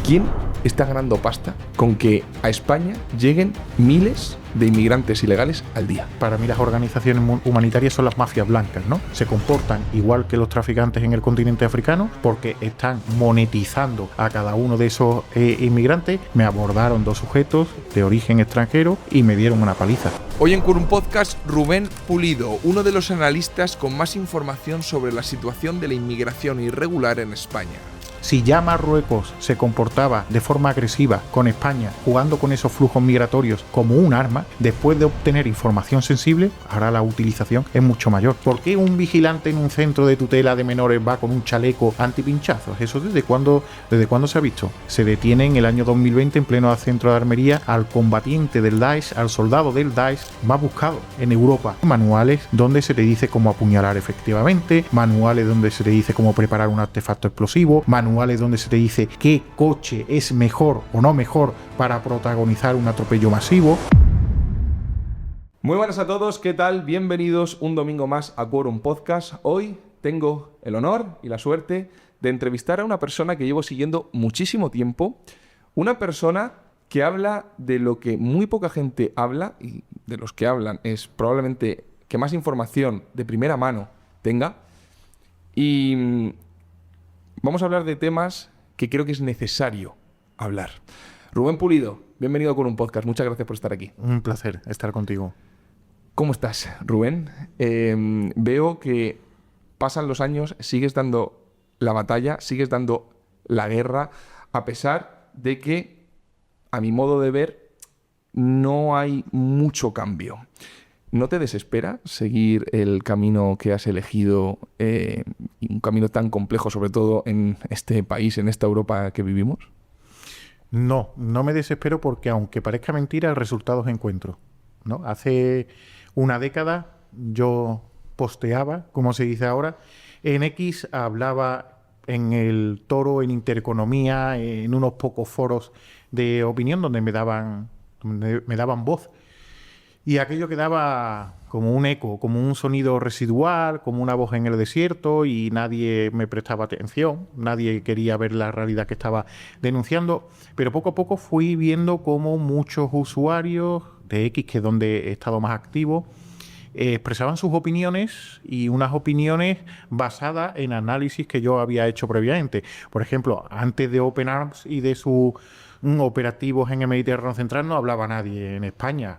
¿Quién está ganando pasta con que a España lleguen miles de inmigrantes ilegales al día? Para mí las organizaciones humanitarias son las mafias blancas, ¿no? Se comportan igual que los traficantes en el continente africano porque están monetizando a cada uno de esos inmigrantes. Me abordaron 2 sujetos de origen extranjero y me dieron una paliza. Hoy en Quorum Podcast, Rubén Pulido, uno de los analistas con más información sobre la situación de la inmigración irregular en España. Si ya Marruecos se comportaba de forma agresiva con España, jugando con esos flujos migratorios como un arma, después de obtener información sensible, ahora la utilización es mucho mayor. ¿Por qué un vigilante en un centro de tutela de menores va con un chaleco antipinchazos? ¿Eso desde cuándo se ha visto? Se detiene en el año 2020 en pleno centro de armería al combatiente del Daesh, al soldado del Daesh más buscado en Europa. Manuales donde se te dice cómo apuñalar efectivamente, manuales donde se te dice cómo preparar un artefacto explosivo, manuales donde se te dice qué coche es mejor o no mejor para protagonizar un atropello masivo. Muy buenas a todos, ¿qué tal? Bienvenidos un domingo más a Quorum Podcast. Hoy tengo el honor y la suerte de entrevistar a una persona que llevo siguiendo muchísimo tiempo, una persona que habla de lo que muy poca gente habla, y de los que hablan es probablemente que más información de primera mano tenga, y vamos a hablar de temas que creo que es necesario hablar. Rubén Pulido, bienvenido con un podcast. Muchas gracias por estar aquí. Un placer estar contigo. ¿Cómo estás, Rubén? Veo que pasan los años, sigues dando la batalla, sigues dando la guerra, a pesar de que, a mi modo de ver, no hay mucho cambio. ¿No te desespera seguir el camino que has elegido, un camino tan complejo, sobre todo en este país, en esta Europa que vivimos? No me desespero porque, aunque parezca mentira, resultados encuentro, ¿no? Hace una década yo posteaba, como se dice ahora, en X, hablaba en El Toro, en Intereconomía, en unos pocos foros de opinión donde me daban voz. Y aquello quedaba como un eco, como un sonido residual, como una voz en el desierto, y nadie me prestaba atención, nadie quería ver la realidad que estaba denunciando. Pero poco a poco fui viendo cómo muchos usuarios de X, que es donde he estado más activo, expresaban sus opiniones, y unas opiniones basadas en análisis que yo había hecho previamente. Por ejemplo, antes de Open Arms y de sus operativos en el Mediterráneo Central no hablaba nadie en España.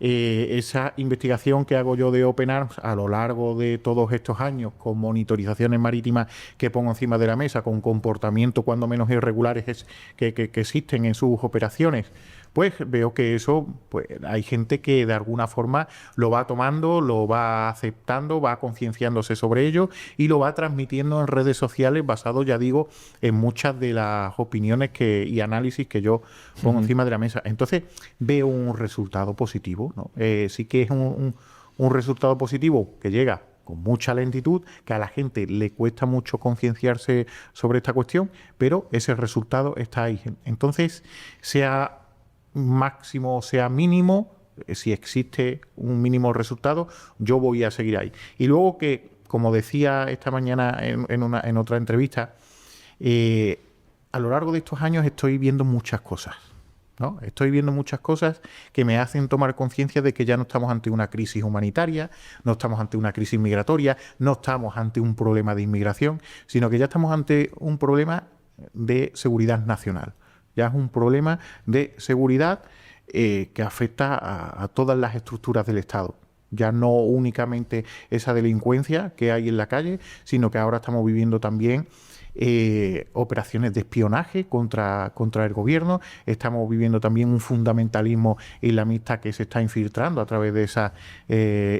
Esa investigación que hago yo de Open Arms a lo largo de todos estos años, con monitorizaciones marítimas que pongo encima de la mesa, con comportamientos cuando menos irregulares que existen en sus operaciones, pues veo que eso, pues hay gente que de alguna forma lo va tomando, lo va aceptando, va concienciándose sobre ello y lo va transmitiendo en redes sociales, basado, ya digo, en muchas de las opiniones y análisis que yo pongo encima de la mesa. Entonces veo un resultado positivo, ¿no? Sí que es un resultado positivo que llega con mucha lentitud, que a la gente le cuesta mucho concienciarse sobre esta cuestión, pero ese resultado está ahí. Entonces, sea máximo o sea mínimo, si existe un mínimo resultado, yo voy a seguir ahí. Y luego que, como decía esta mañana en otra entrevista, a lo largo de estos años estoy viendo muchas cosas, ¿no? Estoy viendo muchas cosas que me hacen tomar conciencia de que ya no estamos ante una crisis humanitaria, no estamos ante una crisis migratoria, no estamos ante un problema de inmigración, sino que ya estamos ante un problema de seguridad nacional. Ya es un problema de seguridad que afecta a todas las estructuras del Estado. Ya no únicamente esa delincuencia que hay en la calle, sino que ahora estamos viviendo también operaciones de espionaje contra el gobierno. Estamos viviendo también un fundamentalismo islamista que se está infiltrando a través de esa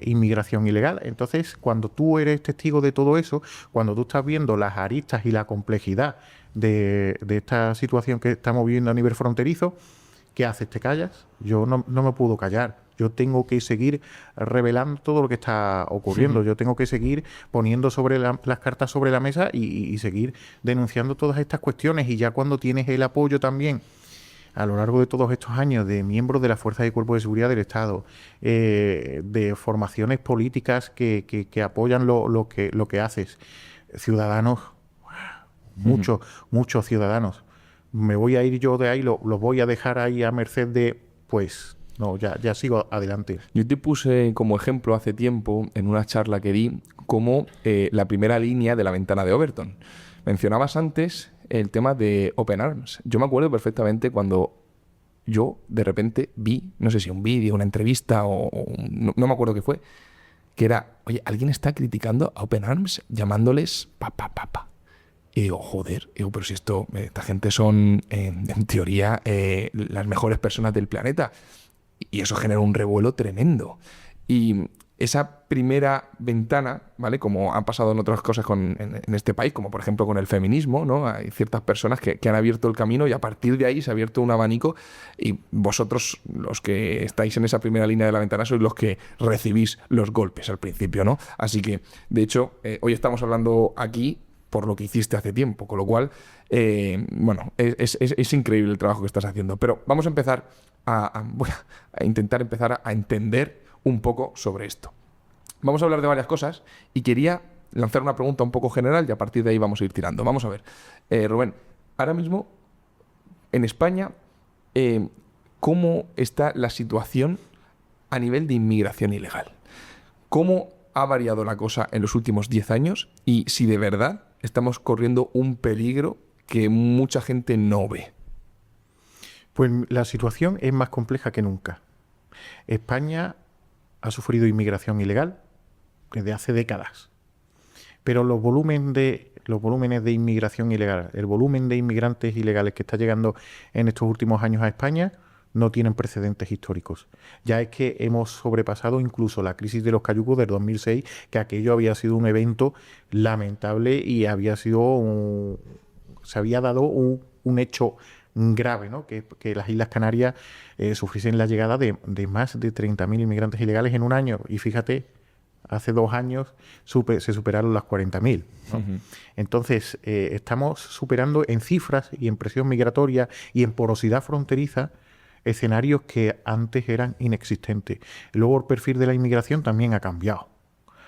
inmigración ilegal. Entonces, cuando tú eres testigo de todo eso, cuando tú estás viendo las aristas y la complejidad de esta situación que estamos viviendo a nivel fronterizo, ¿qué haces? ¿Te callas? Yo no me puedo callar. Yo tengo que seguir revelando todo lo que está ocurriendo. Sí. Yo tengo que seguir poniendo las cartas sobre la mesa y seguir denunciando todas estas cuestiones. Y ya cuando tienes el apoyo también a lo largo de todos estos años de miembros de las fuerzas y cuerpos de seguridad del Estado, de formaciones políticas que apoyan lo que haces, ciudadanos, muchos ciudadanos, me voy a ir yo de ahí, los voy a dejar ahí a merced de, pues, no, ya sigo adelante. Yo te puse como ejemplo hace tiempo, en una charla que di, como la primera línea de la ventana de Overton. Mencionabas antes el tema de Open Arms. Yo me acuerdo perfectamente cuando yo de repente vi, no sé si un vídeo, una entrevista no me acuerdo qué fue, que era, oye, alguien está criticando a Open Arms llamándoles pa. Y digo, joder, pero si esta gente son, en teoría, las mejores personas del planeta. Y eso genera un revuelo tremendo. Y esa primera ventana, ¿vale? Como han pasado en otras cosas en este país, como por ejemplo con el feminismo, ¿no? Hay ciertas personas que han abierto el camino y a partir de ahí se ha abierto un abanico y vosotros, los que estáis en esa primera línea de la ventana, sois los que recibís los golpes al principio, ¿no? Así que, de hecho, hoy estamos hablando aquí por lo que hiciste hace tiempo, con lo cual, bueno, es increíble el trabajo que estás haciendo. Pero vamos a empezar a intentar empezar a entender un poco sobre esto. Vamos a hablar de varias cosas y quería lanzar una pregunta un poco general y a partir de ahí vamos a ir tirando. Vamos a ver, Rubén, ahora mismo en España, ¿cómo está la situación a nivel de inmigración ilegal? ¿Cómo ha variado la cosa en los últimos 10 años y si de verdad estamos corriendo un peligro que mucha gente no ve? Pues la situación es más compleja que nunca. España ha sufrido inmigración ilegal desde hace décadas, pero los volúmenes de inmigración ilegal, el volumen de inmigrantes ilegales que está llegando en estos últimos años a España no tienen precedentes históricos. Ya es que hemos sobrepasado incluso la crisis de los cayucos del 2006, que aquello había sido un evento lamentable y se había dado un hecho grave, ¿no? Que las Islas Canarias sufriesen la llegada de más de 30.000 inmigrantes ilegales en un año. Y fíjate, hace 2 años se superaron las 40.000, ¿no? Uh-huh. Entonces, estamos superando en cifras y en presión migratoria y en porosidad fronteriza escenarios que antes eran inexistentes. Luego el perfil de la inmigración también ha cambiado.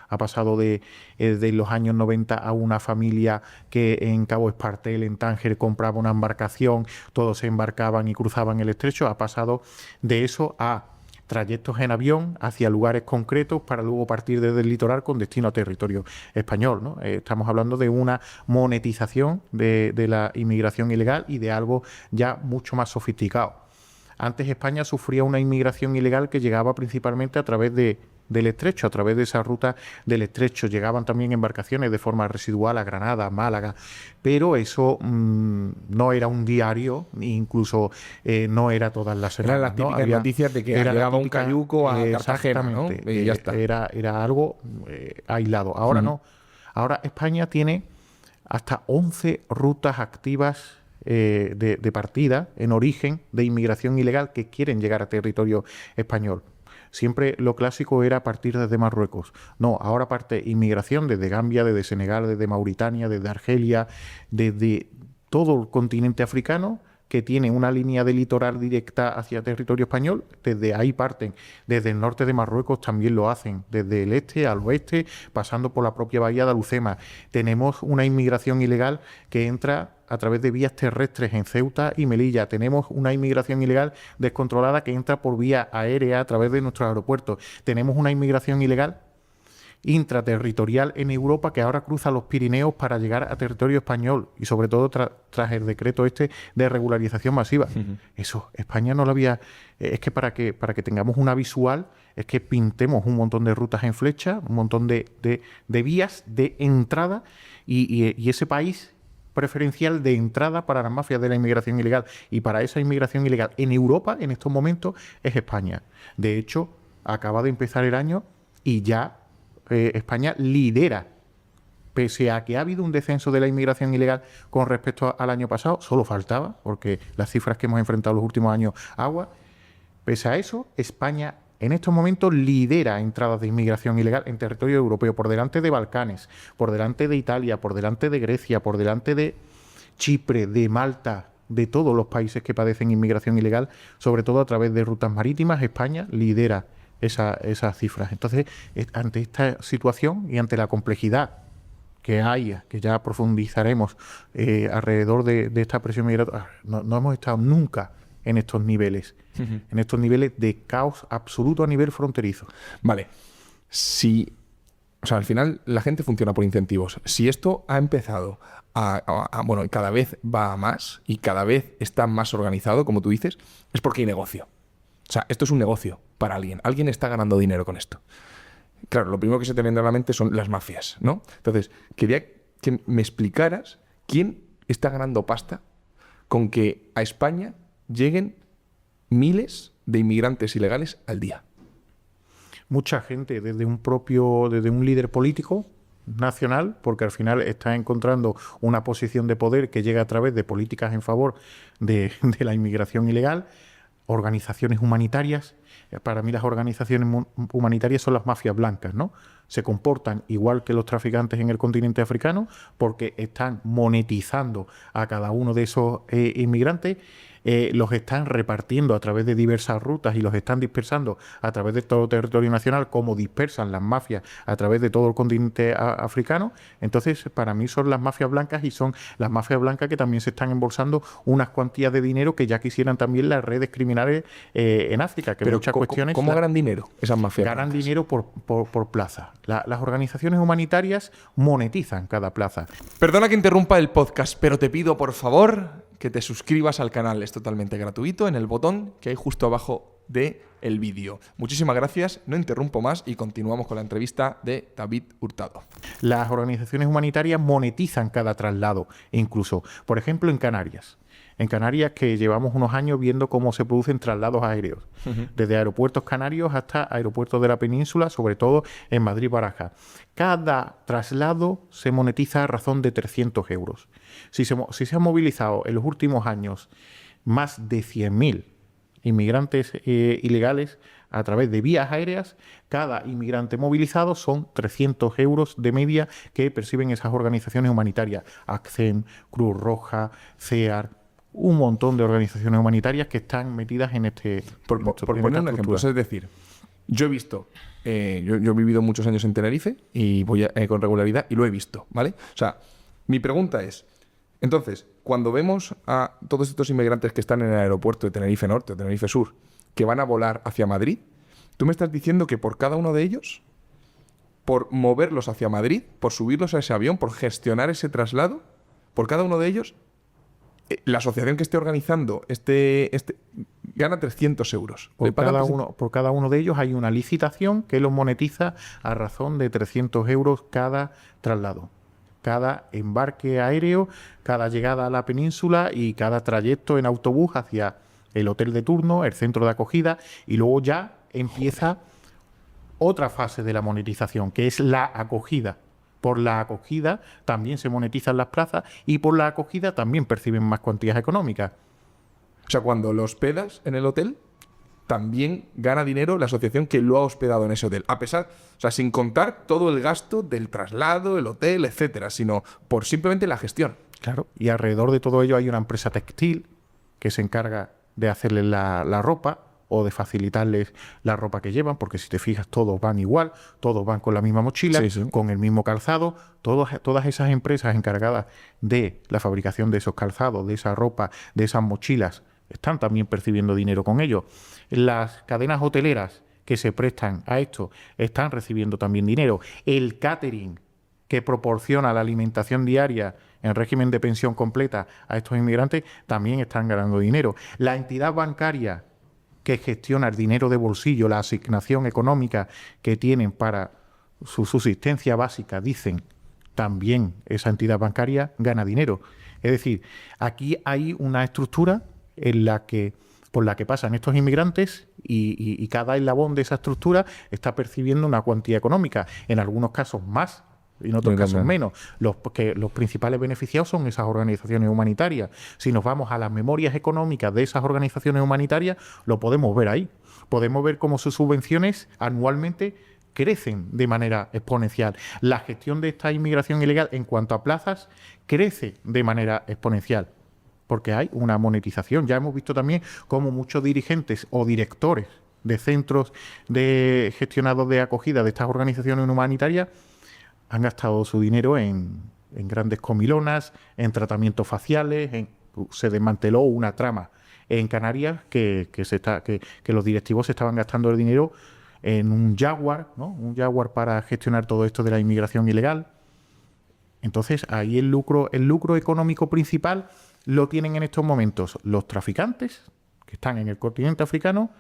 Ha pasado de los años 90 a una familia que en Cabo Espartel, en Tánger, compraba una embarcación, todos se embarcaban y cruzaban el estrecho. Ha pasado de eso a trayectos en avión hacia lugares concretos para luego partir desde el litoral con destino a territorio español, ¿no? Estamos hablando de una monetización de la inmigración ilegal y de algo ya mucho más sofisticado. Antes España sufría una inmigración ilegal que llegaba principalmente a través del estrecho, a través de esa ruta del estrecho. Llegaban también embarcaciones de forma residual a Granada, a Málaga, pero eso no era un diario, incluso no era todas las semanas. Eran las típicas noticias de que llegaba un cayuco a Cartagena, ¿no? Y ya está. Era algo aislado. Ahora no. Ahora España tiene hasta 11 rutas activas de partida, en origen, de inmigración ilegal que quieren llegar a territorio español. Siempre lo clásico era partir desde Marruecos. No, ahora parte inmigración desde Gambia, desde Senegal, desde Mauritania, desde Argelia, desde todo el continente africano, que tiene una línea de litoral directa hacia territorio español. Desde ahí parten. Desde el norte de Marruecos también lo hacen. Desde el este al oeste, pasando por la propia bahía de Alucema. Tenemos una inmigración ilegal que entra a través de vías terrestres en Ceuta y Melilla. Tenemos una inmigración ilegal descontrolada que entra por vía aérea a través de nuestros aeropuertos. Tenemos una inmigración ilegal intraterritorial en Europa que ahora cruza los Pirineos para llegar a territorio español y sobre todo tras el decreto de regularización masiva. Uh-huh. Eso, España no lo había... Es que para que tengamos una visual, es que pintemos un montón de rutas en flecha, un montón de vías de entrada y ese país preferencial de entrada para las mafias de la inmigración ilegal y para esa inmigración ilegal en Europa en estos momentos es España. De hecho, acaba de empezar el año y ya España lidera, pese a que ha habido un descenso de la inmigración ilegal con respecto al año pasado, solo faltaba, porque las cifras que hemos enfrentado los últimos años, agua. Pese a eso, España en estos momentos lidera entradas de inmigración ilegal en territorio europeo, por delante de Balcanes, por delante de Italia, por delante de Grecia, por delante de Chipre, de Malta, de todos los países que padecen inmigración ilegal, sobre todo a través de rutas marítimas. España lidera esas cifras. Entonces, ante esta situación y ante la complejidad que hay, que ya profundizaremos alrededor de esta presión migratoria, no hemos estado nunca en estos niveles, en estos niveles de caos absoluto a nivel fronterizo. Vale. O sea, al final la gente funciona por incentivos. Si esto ha empezado bueno, cada vez va a más y cada vez está más organizado, como tú dices, es porque hay negocio. O sea, esto es un negocio para alguien. Alguien está ganando dinero con esto. Claro, lo primero que se te viene a la mente son las mafias, ¿no? Entonces, quería que me explicaras quién está ganando pasta con que a España lleguen miles de inmigrantes ilegales al día. Mucha gente, desde un líder político nacional, porque al final está encontrando una posición de poder que llega a través de políticas en favor de la inmigración ilegal, organizaciones humanitarias. Para mí las organizaciones humanitarias son las mafias blancas, ¿no? Se comportan igual que los traficantes en el continente africano porque están monetizando a cada uno de esos inmigrantes, los están repartiendo a través de diversas rutas y los están dispersando a través de todo el territorio nacional, como dispersan las mafias a través de todo el continente africano. Entonces, para mí son las mafias blancas y son las mafias blancas que también se están embolsando unas cuantías de dinero que ya quisieran también las redes criminales en África. Que pero muchas cuestiones ¿cómo ganan dinero esas mafias ganan blancas? dinero por plaza. Las organizaciones humanitarias monetizan cada plaza. Perdona que interrumpa el podcast, pero te pido, por favor, que te suscribas al canal. Es totalmente gratuito en el botón que hay justo abajo del vídeo. Muchísimas gracias, no interrumpo más y continuamos con la entrevista de David Hurtado. Las organizaciones humanitarias monetizan cada traslado, incluso, por ejemplo, en Canarias. En Canarias, que llevamos unos años viendo cómo se producen traslados aéreos, desde aeropuertos canarios hasta aeropuertos de la península, sobre todo en Madrid-Barajas. Cada traslado se monetiza a razón de 300 euros. Si se han movilizado en los últimos años más de 100.000 inmigrantes ilegales a través de vías aéreas, cada inmigrante movilizado son 300 euros de media que perciben esas organizaciones humanitarias. ACCEM, Cruz Roja, CEAR, un montón de organizaciones humanitarias que están metidas en Por poner un ejemplo, es decir, yo he visto, yo he vivido muchos años en Tenerife y voy con regularidad y lo he visto, ¿vale? O sea, mi pregunta es, entonces, cuando vemos a todos estos inmigrantes que están en el aeropuerto de Tenerife Norte o Tenerife Sur, que van a volar hacia Madrid, tú me estás diciendo que por cada uno de ellos, por moverlos hacia Madrid, por subirlos a ese avión, por gestionar ese traslado, por cada uno de ellos, la asociación que esté organizando gana 300 euros. Por cada uno de ellos hay una licitación que los monetiza a razón de 300 euros cada traslado. Cada embarque aéreo, cada llegada a la península y cada trayecto en autobús hacia el hotel de turno, el centro de acogida, y luego ya empieza otra fase de la monetización, que es la acogida. Por la acogida también se monetizan las plazas y por la acogida también perciben más cuantías económicas. O sea, cuando lo hospedas en el hotel, también gana dinero la asociación que lo ha hospedado en ese hotel. A pesar, o sea, sin contar todo el gasto del traslado, el hotel, etcétera, sino por simplemente la gestión. Claro. Y alrededor de todo ello hay una empresa textil que se encarga de hacerles la ropa o de facilitarles la ropa que llevan, porque si te fijas todos van igual, todos van con la misma mochila, con el mismo calzado. Todas esas empresas encargadas de la fabricación de esos calzados, de esa ropa, de esas mochilas, están también percibiendo dinero con ello. Las cadenas hoteleras que se prestan a esto están recibiendo también dinero. El catering que proporciona la alimentación diaria en régimen de pensión completa a estos inmigrantes también están ganando dinero. La entidad bancaria que gestiona el dinero de bolsillo, la asignación económica que tienen para su subsistencia básica, dicen, también esa entidad bancaria gana dinero. Es decir, aquí hay una estructura por la que pasan estos inmigrantes y cada eslabón de esa estructura está percibiendo una cuantía económica, en algunos casos más y en otros casos menos. Los principales beneficiados son esas organizaciones humanitarias. Si nos vamos a las memorias económicas de esas organizaciones humanitarias, lo podemos ver ahí. Podemos ver cómo sus subvenciones anualmente crecen de manera exponencial. La gestión de esta inmigración ilegal en cuanto a plazas crece de manera exponencial, porque hay una monetización. Ya hemos visto también cómo muchos dirigentes o directores de centros gestionados de acogida de estas organizaciones humanitarias han gastado su dinero en grandes comilonas, en tratamientos faciales, se desmanteló una trama en Canarias que los directivos se estaban gastando el dinero en un Jaguar, ¿no? Un Jaguar para gestionar todo esto de la inmigración ilegal. Entonces, ahí el lucro económico principal lo tienen en estos momentos los traficantes que están en el continente africano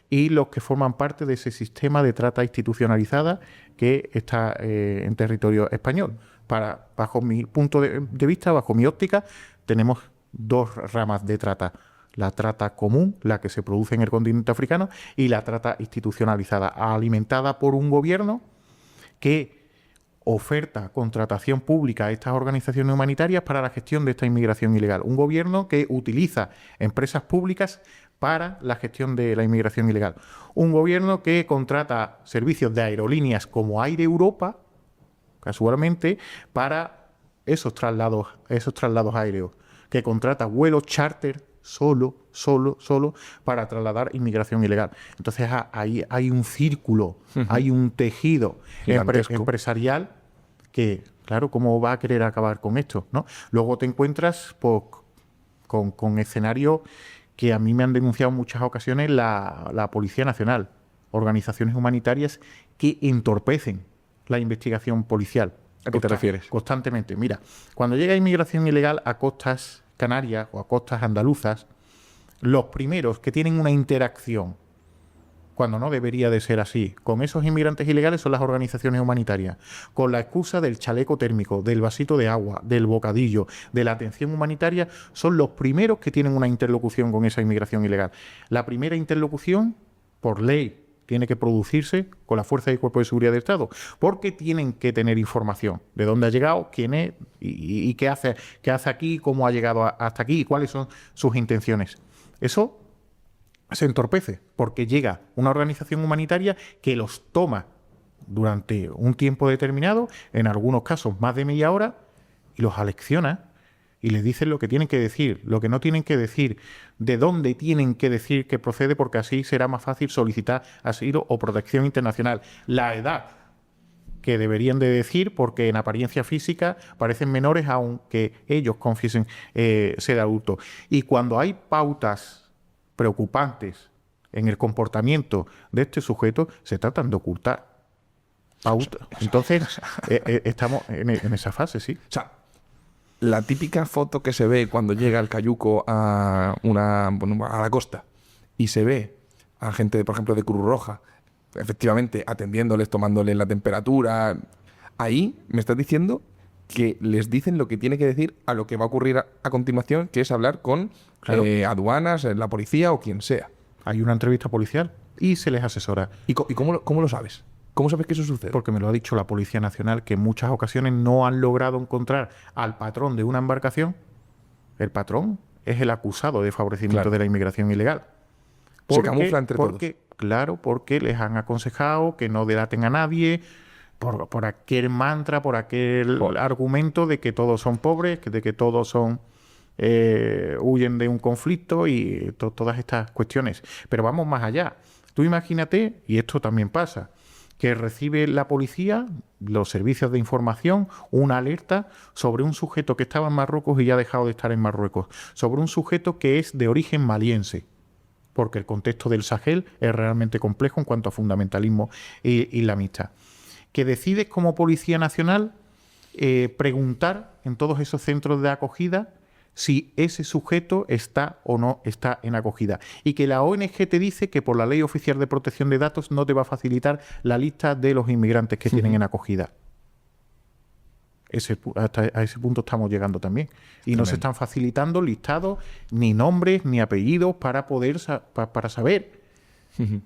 y los que forman parte de ese sistema de trata institucionalizada que está en territorio español. Bajo mi punto de vista, bajo mi óptica, tenemos dos ramas de trata. La trata común, la que se produce en el continente africano, y la trata institucionalizada, alimentada por un gobierno que oferta contratación pública a estas organizaciones humanitarias para la gestión de esta inmigración ilegal. Un gobierno que utiliza empresas públicas para la gestión de la inmigración ilegal. Un gobierno que contrata servicios de aerolíneas como Air Europa, casualmente, para esos traslados aéreos, que contrata vuelos charter solo para trasladar inmigración ilegal. Entonces ahí hay un círculo, hay un tejido empresarial que, claro, ¿cómo va a querer acabar con esto, ¿no? Luego te encuentras pues, con escenarios que a mí me han denunciado en muchas ocasiones la Policía Nacional, organizaciones humanitarias que entorpecen la investigación policial. ¿A qué te refieres? Constantemente. Mira, cuando llega inmigración ilegal a costas canarias o a costas andaluzas, los primeros que tienen una interacción, cuando no debería de ser así, con esos inmigrantes ilegales son las organizaciones humanitarias, con la excusa del chaleco térmico, del vasito de agua, del bocadillo, de la atención humanitaria, son los primeros que tienen una interlocución con esa inmigración ilegal. La primera interlocución, por ley, tiene que producirse con la fuerza y cuerpo de seguridad del Estado, porque tienen que tener información de dónde ha llegado, quién es y qué hace aquí, cómo ha llegado hasta aquí y cuáles son sus intenciones. Eso se entorpece porque llega una organización humanitaria que los toma durante un tiempo determinado, en algunos casos más de media hora, y los alecciona y les dicen lo que tienen que decir, lo que no tienen que decir, de dónde tienen que decir que procede, porque así será más fácil solicitar asilo o protección internacional. La edad que deberían de decir, porque en apariencia física parecen menores aunque ellos confiesen ser adultos. Y cuando hay pautas preocupantes en el comportamiento de este sujeto, se tratan de ocultar. Entonces, estamos en esa fase, sí. O sea, la típica foto que se ve cuando llega el cayuco a la costa y se ve a gente, por ejemplo, de Cruz Roja, efectivamente atendiéndoles, tomándoles la temperatura, ahí me estás diciendo que les dicen lo que tiene que decir a lo que va a ocurrir a continuación, que es hablar con aduanas, la policía o quien sea. Hay una entrevista policial y se les asesora. ¿Y cómo lo sabes? ¿Cómo sabes que eso sucede? Porque me lo ha dicho la Policía Nacional, que en muchas ocasiones no han logrado encontrar al patrón de una embarcación. El patrón es el acusado de favorecimiento de la inmigración ilegal. Se camufla entre todos. Claro, porque les han aconsejado que no delaten a nadie por aquel mantra, por aquel argumento de que todos son pobres, de que todos son huyen de un conflicto y todas estas cuestiones. Pero vamos más allá. Tú imagínate, y esto también pasa, que recibe la policía, los servicios de información, una alerta sobre un sujeto que estaba en Marruecos y ya ha dejado de estar en Marruecos, sobre un sujeto que es de origen maliense, porque el contexto del Sahel es realmente complejo en cuanto a fundamentalismo islamista, que decides como Policía Nacional preguntar en todos esos centros de acogida si ese sujeto está o no está en acogida. Y que la ONG te dice que por la Ley Oficial de Protección de Datos no te va a facilitar la lista de los inmigrantes que tienen en acogida. A ese punto estamos llegando también. Y no se están facilitando listados, ni nombres, ni apellidos para poder para saber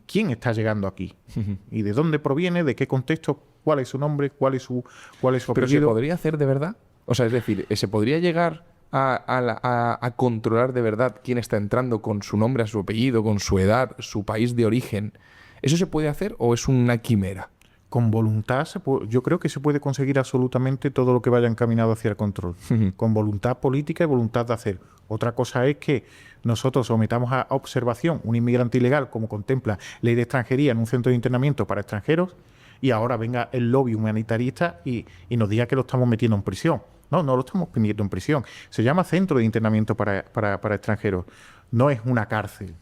quién está llegando aquí. Y de dónde proviene, de qué contexto, cuál es su nombre, cuál es su apellido. ¿Pero se podría hacer de verdad? O sea, es decir, ¿se podría llegar a controlar de verdad quién está entrando con su nombre, su apellido, con su edad, su país de origen? ¿Eso se puede hacer o es una quimera? Con voluntad, yo creo que se puede conseguir absolutamente todo lo que vaya encaminado hacia el control. Con voluntad política y voluntad de hacer. Otra cosa es que nosotros sometamos a observación un inmigrante ilegal, como contempla Ley de Extranjería, en un centro de internamiento para extranjeros, y ahora venga el lobby humanitarista y nos diga que lo estamos metiendo en prisión. No, no lo estamos metiendo en prisión. Se llama Centro de Internamiento para Extranjeros. No es una cárcel.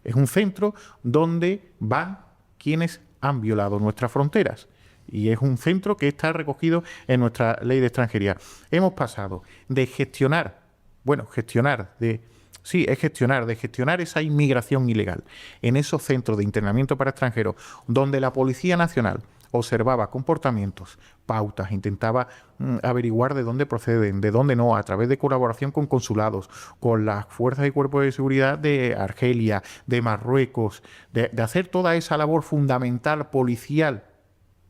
Es un centro donde van quienes han violado nuestras fronteras. Y es un centro que está recogido en nuestra ley de extranjería. Hemos pasado de gestionar esa inmigración ilegal en esos centros de internamiento para extranjeros, donde la Policía Nacional observaba comportamientos, pautas, intentaba averiguar de dónde proceden, de dónde no, a través de colaboración con consulados, con las fuerzas y cuerpos de seguridad de Argelia, de Marruecos, de hacer toda esa labor fundamental policial.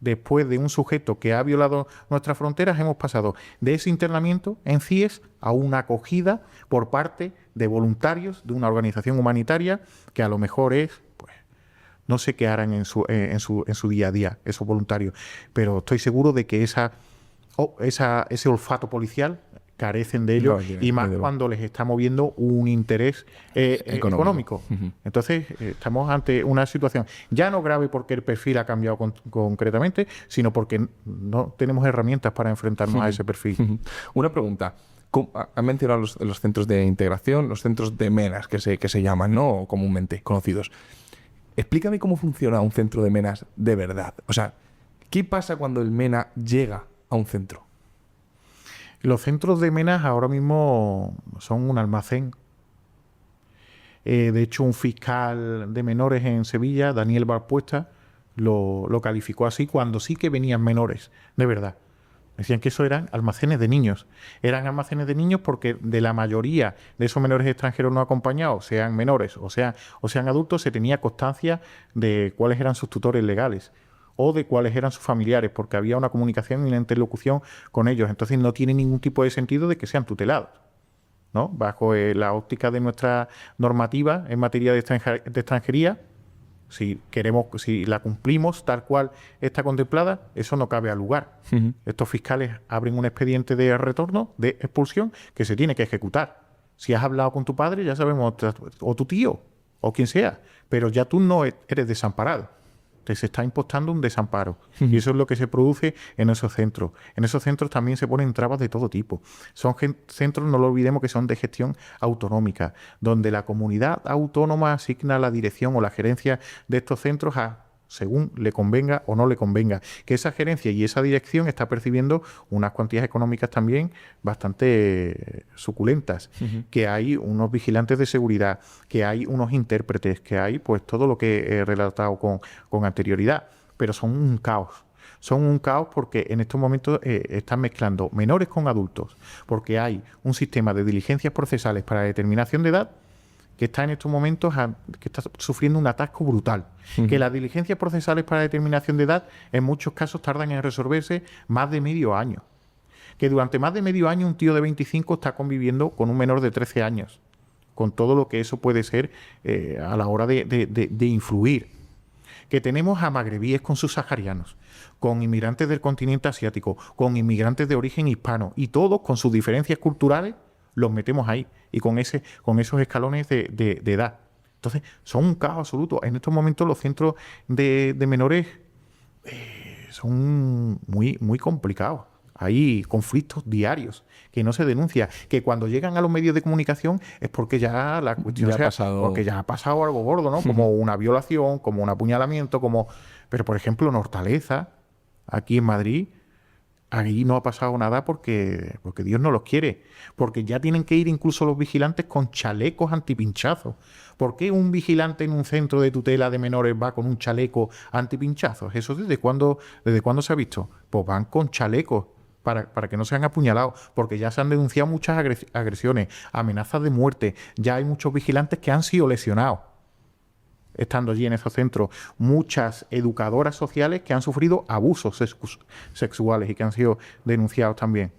Después de un sujeto que ha violado nuestras fronteras, hemos pasado de ese internamiento en CIES a una acogida por parte de voluntarios de una organización humanitaria que a lo mejor es, pues, no sé qué harán en su día a día esos voluntarios, pero estoy seguro de que ese olfato policial carecen de ello, y más cuando les está moviendo un interés económico. Uh-huh. Entonces, estamos ante una situación ya no grave porque el perfil ha cambiado concretamente, sino porque no tenemos herramientas para enfrentarnos a ese perfil. Uh-huh. Una pregunta. Han mencionado los centros de integración, los centros de MENAS, que se llaman, ¿no? Comúnmente conocidos. Explícame cómo funciona un centro de MENAS de verdad. O sea, ¿qué pasa cuando el MENA llega a un centro? Los centros de MENAS ahora mismo son un almacén. De hecho, un fiscal de menores en Sevilla, Daniel Barpuesta, lo calificó así cuando sí que venían menores, de verdad. Decían que eso eran almacenes de niños. Eran almacenes de niños porque de la mayoría de esos menores extranjeros no acompañados, sean menores o sean adultos, se tenía constancia de cuáles eran sus tutores legales o de cuáles eran sus familiares, porque había una comunicación y una interlocución con ellos. Entonces no tiene ningún tipo de sentido de que sean tutelados, ¿no? Bajo la óptica de nuestra normativa en materia de extranjería, si la cumplimos tal cual está contemplada, eso no cabe al lugar. Uh-huh. Estos fiscales abren un expediente de retorno, de expulsión, que se tiene que ejecutar. Si has hablado con tu padre, ya sabemos, o tu tío, o quien sea, pero ya tú no eres desamparado. Se está impostando un desamparo. Y eso es lo que se produce en esos centros. En esos centros también se ponen trabas de todo tipo. Son centros, no lo olvidemos, que son de gestión autonómica, donde la comunidad autónoma asigna la dirección o la gerencia de estos centros según le convenga o no le convenga. Que esa gerencia y esa dirección está percibiendo unas cuantías económicas también bastante suculentas. Uh-huh. Que hay unos vigilantes de seguridad, que hay unos intérpretes, que hay pues todo lo que he relatado con anterioridad. Pero son un caos. Son un caos porque en estos momentos están mezclando menores con adultos, porque hay un sistema de diligencias procesales para determinación de edad que está en estos momentos que está sufriendo un atasco brutal. Uh-huh. Que las diligencias procesales para determinación de edad en muchos casos tardan en resolverse más de medio año. Que durante más de medio año un tío de 25 está conviviendo con un menor de 13 años, con todo lo que eso puede ser a la hora de influir. Que tenemos a magrebíes con subsaharianos, con inmigrantes del continente asiático, con inmigrantes de origen hispano, y todos con sus diferencias culturales los metemos ahí, y con esos escalones de edad. Entonces, son un caos absoluto. En estos momentos los centros de menores son muy, muy complicados. Hay conflictos diarios que no se denuncian, que cuando llegan a los medios de comunicación es porque ya la cuestión porque ya ha pasado algo gordo, ¿no? Como una violación, como un apuñalamiento, Pero, por ejemplo, en Hortaleza, aquí en Madrid, ahí no ha pasado nada porque Dios no los quiere. Porque ya tienen que ir incluso los vigilantes con chalecos antipinchazos. ¿Por qué un vigilante en un centro de tutela de menores va con un chaleco antipinchazos? ¿Eso desde cuándo se ha visto? Pues van con chalecos para que no sean apuñalados. Porque ya se han denunciado muchas agresiones, amenazas de muerte. Ya hay muchos vigilantes que han sido lesionados estando allí en esos centros, muchas educadoras sociales que han sufrido abusos sexuales y que han sido denunciados también.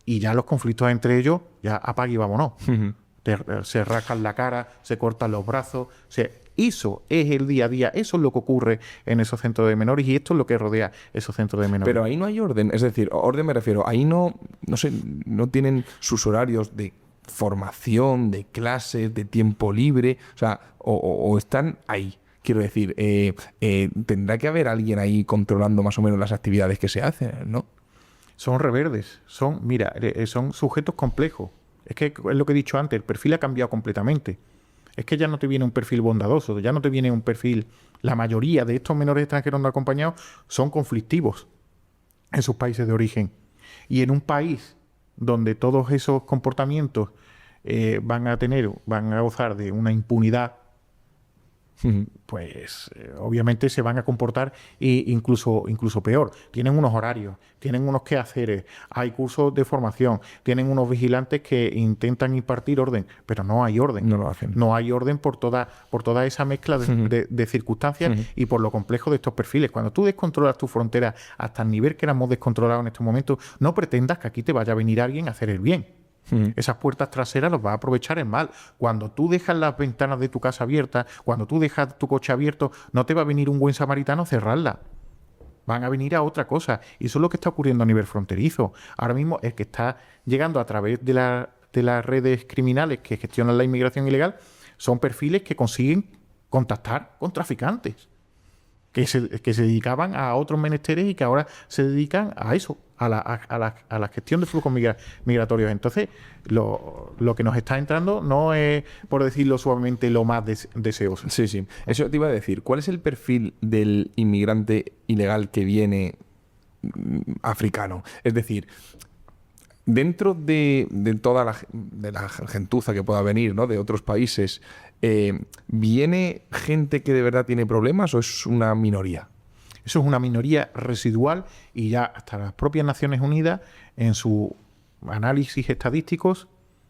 Y ya los conflictos entre ellos, ya apague y vámonos. Uh-huh. Se rascan la cara, se cortan los brazos. Eso es el día a día, eso es lo que ocurre en esos centros de menores y esto es lo que rodea esos centros de menores. Pero ahí no hay orden, es decir, orden me refiero, ahí no tienen sus horarios de formación, de clases, de tiempo libre, o sea, o están ahí. Quiero decir, tendrá que haber alguien ahí controlando más o menos las actividades que se hacen, ¿no? Son reverdes, son sujetos complejos. Es que es lo que he dicho antes, el perfil ha cambiado completamente. Es que ya no te viene un perfil bondadoso, ya no te viene un perfil... La mayoría de estos menores extranjeros no acompañados son conflictivos en sus países de origen. Y en un país donde todos esos comportamientos van a gozar de una impunidad, pues obviamente se van a comportar incluso peor. Tienen unos horarios, tienen unos quehaceres, hay cursos de formación, tienen unos vigilantes que intentan impartir orden, pero no hay orden. No lo hacen. No hay orden por toda esa mezcla de circunstancias y por lo complejo de estos perfiles. Cuando tú descontrolas tu frontera hasta el nivel que éramos descontrolados en estos momentos, no pretendas que aquí te vaya a venir alguien a hacer el bien. Esas puertas traseras los va a aprovechar el mal. Cuando tú dejas las ventanas de tu casa abiertas, cuando tú dejas tu coche abierto, no te va a venir un buen samaritano a cerrarla. Van a venir a otra cosa. Y eso es lo que está ocurriendo a nivel fronterizo. Ahora mismo el que está llegando a través de las redes criminales que gestionan la inmigración ilegal son perfiles que consiguen contactar con traficantes que se dedicaban a otros menesteres y que ahora se dedican a eso, a la gestión de flujos migratorios. Entonces, lo que nos está entrando no es, por decirlo suavemente, lo más deseoso. Sí, sí. Eso te iba a decir. ¿Cuál es el perfil del inmigrante ilegal que viene africano? Es decir, dentro de toda la gentuza que pueda venir, ¿no?, de otros países, ¿viene gente que de verdad tiene problemas o es una minoría? Eso es una minoría residual y ya hasta las propias Naciones Unidas, en sus análisis estadísticos,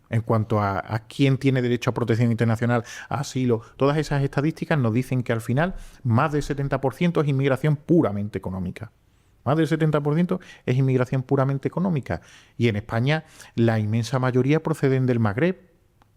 en cuanto a quién tiene derecho a protección internacional, a asilo, todas esas estadísticas nos dicen que al final más del 70% es inmigración puramente económica. Más del 70% es inmigración puramente económica. Y en España la inmensa mayoría proceden del Magreb,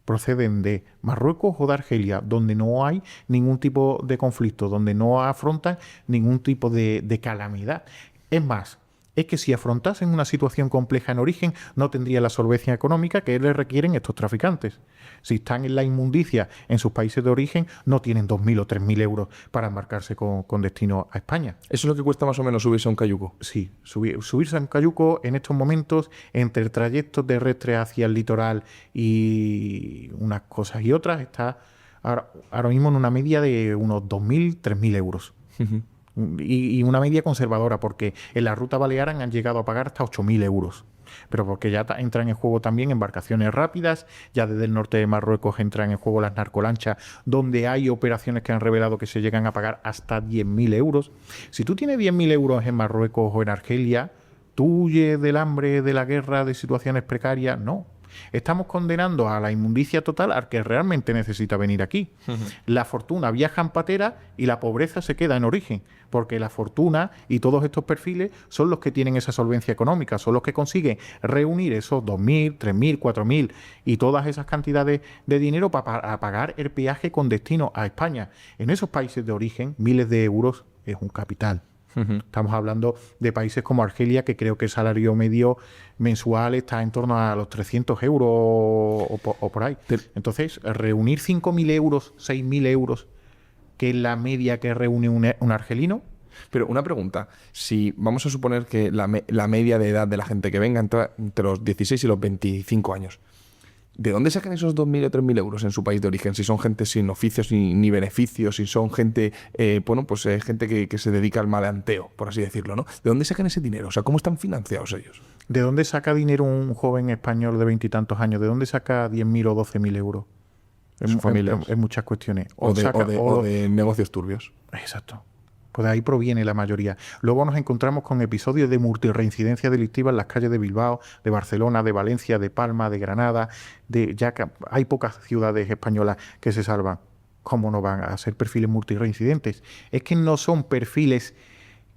proceden de Marruecos o de Argelia, donde no hay ningún tipo de conflicto, donde no afrontan ningún tipo de calamidad. Es más, es que si afrontasen una situación compleja en origen, no tendría la solvencia económica que les requieren estos traficantes. Si están en la inmundicia en sus países de origen, no tienen 2.000 o 3.000 euros para embarcarse con destino a España. ¿Eso es lo que cuesta más o menos subirse a un cayuco? Sí, subirse a un cayuco en estos momentos, entre trayectos terrestres hacia el litoral y unas cosas y otras, está ahora mismo en una media de unos 2.000, 3.000 euros. Y una media conservadora, porque en la ruta balear han llegado a pagar hasta 8.000 euros. Pero porque ya entran en juego también embarcaciones rápidas, ya desde el norte de Marruecos entran en juego las narcolanchas, donde hay operaciones que han revelado que se llegan a pagar hasta 10.000 euros. Si tú tienes 10.000 euros en Marruecos o en Argelia, ¿tú huyes del hambre, de la guerra, de situaciones precarias? No. Estamos condenando a la inmundicia total al que realmente necesita venir aquí. La fortuna viaja en patera y la pobreza se queda en origen, porque la fortuna y todos estos perfiles son los que tienen esa solvencia económica, son los que consiguen reunir esos 2.000, 3.000, 4.000 y todas esas cantidades de dinero para pagar el peaje con destino a España. En esos países de origen, miles de euros es un capital. Estamos hablando de países como Argelia, que creo que el salario medio mensual está en torno a los 300 euros o por ahí. Entonces, reunir 5.000 euros, 6.000 euros, que es la media que reúne un argelino. Pero una pregunta, si vamos a suponer que la media de edad de la gente que venga entre los 16 y los 25 años, ¿de dónde sacan esos 2.000 o 3.000 euros en su país de origen? Si son gente sin oficios ni beneficios, si son gente, gente que se dedica al maleanteo, por así decirlo, ¿no? ¿De dónde sacan ese dinero? O sea, ¿cómo están financiados ellos? ¿De dónde saca dinero un joven español de 20 y tantos años? ¿De dónde saca 10.000 o 12.000 euros? En muchas cuestiones. O de negocios turbios. Exacto. Pues de ahí proviene la mayoría. Luego nos encontramos con episodios de multirreincidencia delictiva en las calles de Bilbao, de Barcelona, de Valencia, de Palma, de Granada. Ya que hay pocas ciudades españolas que se salvan. ¿Cómo no van a ser perfiles multirreincidentes? Es que no son perfiles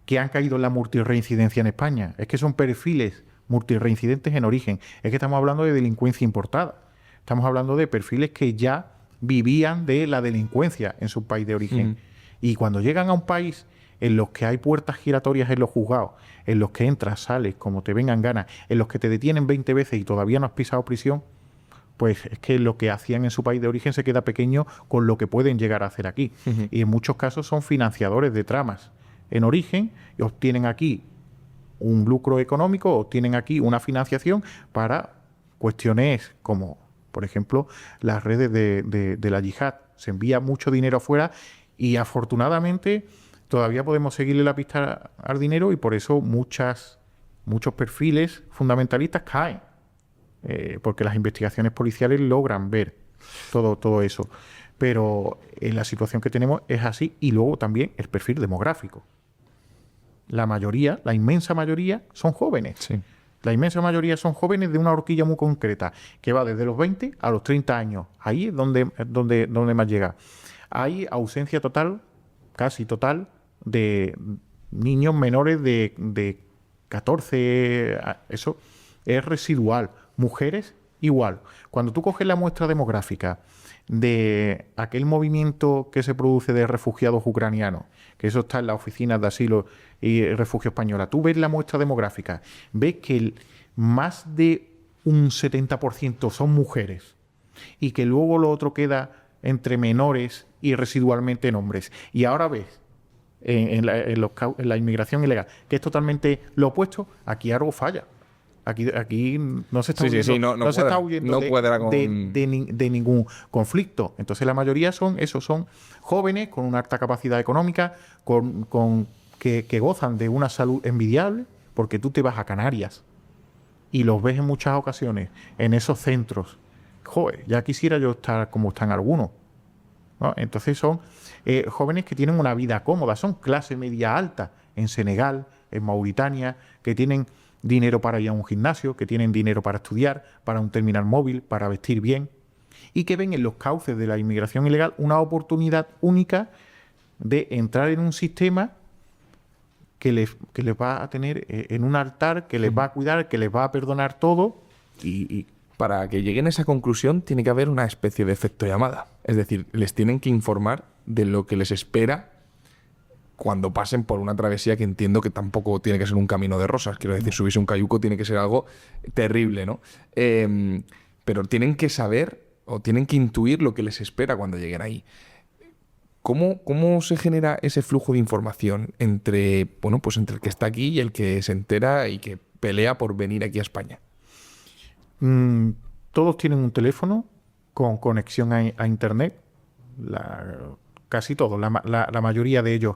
que han caído en la multirreincidencia en España. Es que son perfiles multirreincidentes en origen. Es que estamos hablando de delincuencia importada. Estamos hablando de perfiles que ya vivían de la delincuencia en su país de origen. Y cuando llegan a un país en los que hay puertas giratorias en los juzgados, en los que entras, sales, como te vengan ganas, en los que te detienen 20 veces y todavía no has pisado prisión, pues es que lo que hacían en su país de origen se queda pequeño con lo que pueden llegar a hacer aquí. Y en muchos casos son financiadores de tramas en origen y obtienen aquí un lucro económico, obtienen aquí una financiación para cuestiones como, por ejemplo, las redes de la yihad. Se envía mucho dinero afuera y afortunadamente todavía podemos seguirle la pista al dinero y por eso muchos perfiles fundamentalistas caen. Porque las investigaciones policiales logran ver todo eso. Pero en la situación que tenemos es así. Y luego también el perfil demográfico. La mayoría, la inmensa mayoría, son jóvenes. Sí. La inmensa mayoría son jóvenes de una horquilla muy concreta, que va desde los 20 a los 30 años. Ahí es donde más llega. Hay ausencia total, casi total, de niños menores de 14. Eso es residual. Mujeres, igual. Cuando tú coges la muestra demográfica de aquel movimiento que se produce de refugiados ucranianos, que eso está en la Oficina de Asilo y Refugio Española, tú ves la muestra demográfica, ves que más de un 70% son mujeres y que luego lo otro queda entre menores y residualmente en hombres. Y ahora ves en la inmigración ilegal que es totalmente lo opuesto, aquí algo falla. Aquí no se está huyendo, no se está huyendo de ningún conflicto. Entonces la mayoría son jóvenes con una alta capacidad económica, que gozan de una salud envidiable, porque tú te vas a Canarias y los ves en muchas ocasiones en esos centros. Joder, ya quisiera yo estar como están algunos, ¿no? Entonces son jóvenes que tienen una vida cómoda, son clase media alta en Senegal, en Mauritania, que tienen dinero para ir a un gimnasio, que tienen dinero para estudiar, para un terminal móvil, para vestir bien, y que ven en los cauces de la inmigración ilegal una oportunidad única de entrar en un sistema que les va a tener en un altar, que les va a cuidar, que les va a perdonar todo. Y para que lleguen a esa conclusión tiene que haber una especie de efecto llamada. Es decir, les tienen que informar de lo que les espera cuando pasen por una travesía que entiendo que tampoco tiene que ser un camino de rosas. Quiero decir, subirse un cayuco tiene que ser algo terrible, ¿no? Pero tienen que saber o tienen que intuir lo que les espera cuando lleguen ahí. ¿Cómo se genera ese flujo de información entre el que está aquí y el que se entera y que pelea por venir aquí a España? Todos tienen un teléfono con conexión a Internet. Casi todos, la mayoría de ellos.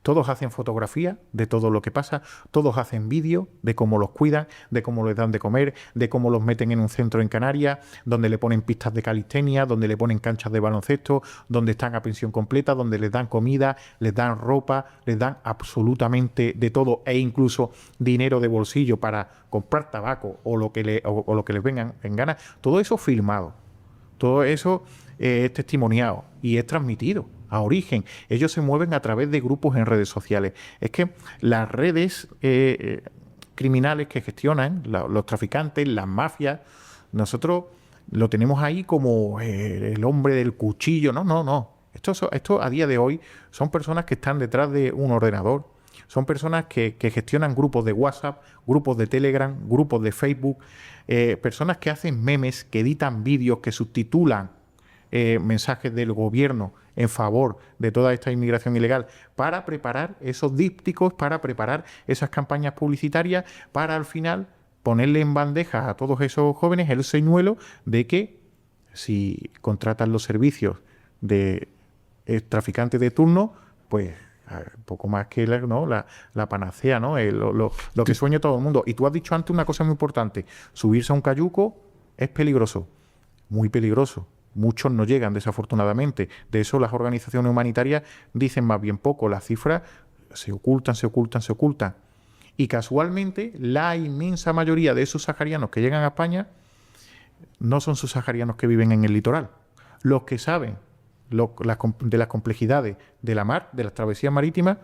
Todos hacen fotografía de todo lo que pasa, todos hacen vídeo de cómo los cuidan, de cómo les dan de comer, de cómo los meten en un centro en Canarias, donde le ponen pistas de calistenia, donde le ponen canchas de baloncesto, donde están a pensión completa, donde les dan comida, les dan ropa, les dan absolutamente de todo e incluso dinero de bolsillo para comprar tabaco o lo que les vengan en gana. Todo eso filmado, todo eso es testimoniado y es transmitido a origen. Ellos se mueven a través de grupos en redes sociales. Es que las redes criminales que gestionan los traficantes, las mafias, nosotros lo tenemos ahí como el hombre del cuchillo. No. Esto a día de hoy son personas que están detrás de un ordenador. Son personas que gestionan grupos de WhatsApp, grupos de Telegram, grupos de Facebook, personas que hacen memes, que editan vídeos, que subtitulan mensajes del gobierno en favor de toda esta inmigración ilegal para preparar esos dípticos, para preparar esas campañas publicitarias, para al final ponerle en bandeja a todos esos jóvenes el señuelo de que si contratan los servicios de traficantes de turno, pues un poco más que la panacea, ¿no? Lo que sueña todo el mundo. Y tú has dicho antes una cosa muy importante: subirse a un cayuco es peligroso, muy peligroso. Muchos no llegan, desafortunadamente. De eso las organizaciones humanitarias dicen más bien poco. Las cifras se ocultan. Y casualmente la inmensa mayoría de esos saharianos que llegan a España no son subsaharianos que viven en el litoral. Los que saben de las complejidades de la mar, de las travesías marítimas,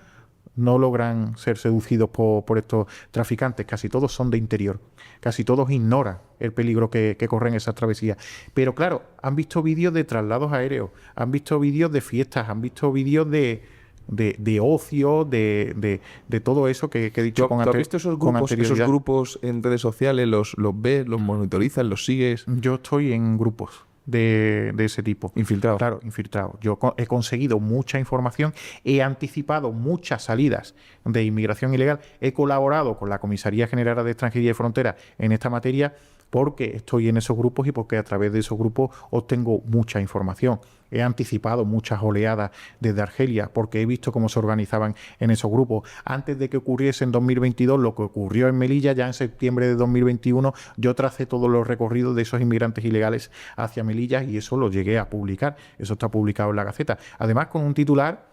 no logran ser seducidos por estos traficantes. Casi todos son de interior. Casi todos ignoran el peligro que corren esas travesías. Pero claro, han visto vídeos de traslados aéreos, han visto vídeos de fiestas, han visto vídeos de de ocio, de todo eso que he dicho ¿Tú has visto con anterioridad. esos grupos en redes sociales? ¿Los ves, los monitorizas, los sigues? Yo estoy en grupos de ese tipo. Infiltrado. Claro, infiltrado. Yo he conseguido mucha información, he anticipado muchas salidas de inmigración ilegal, he colaborado con la Comisaría General de Extranjería y Fronteras en esta materia porque estoy en esos grupos y porque a través de esos grupos obtengo mucha información. He anticipado muchas oleadas desde Argelia porque he visto cómo se organizaban en esos grupos. Antes de que ocurriese en 2022 lo que ocurrió en Melilla, ya en septiembre de 2021, yo tracé todos los recorridos de esos inmigrantes ilegales hacia Melilla y eso lo llegué a publicar. Eso está publicado en la Gaceta. Además, con un titular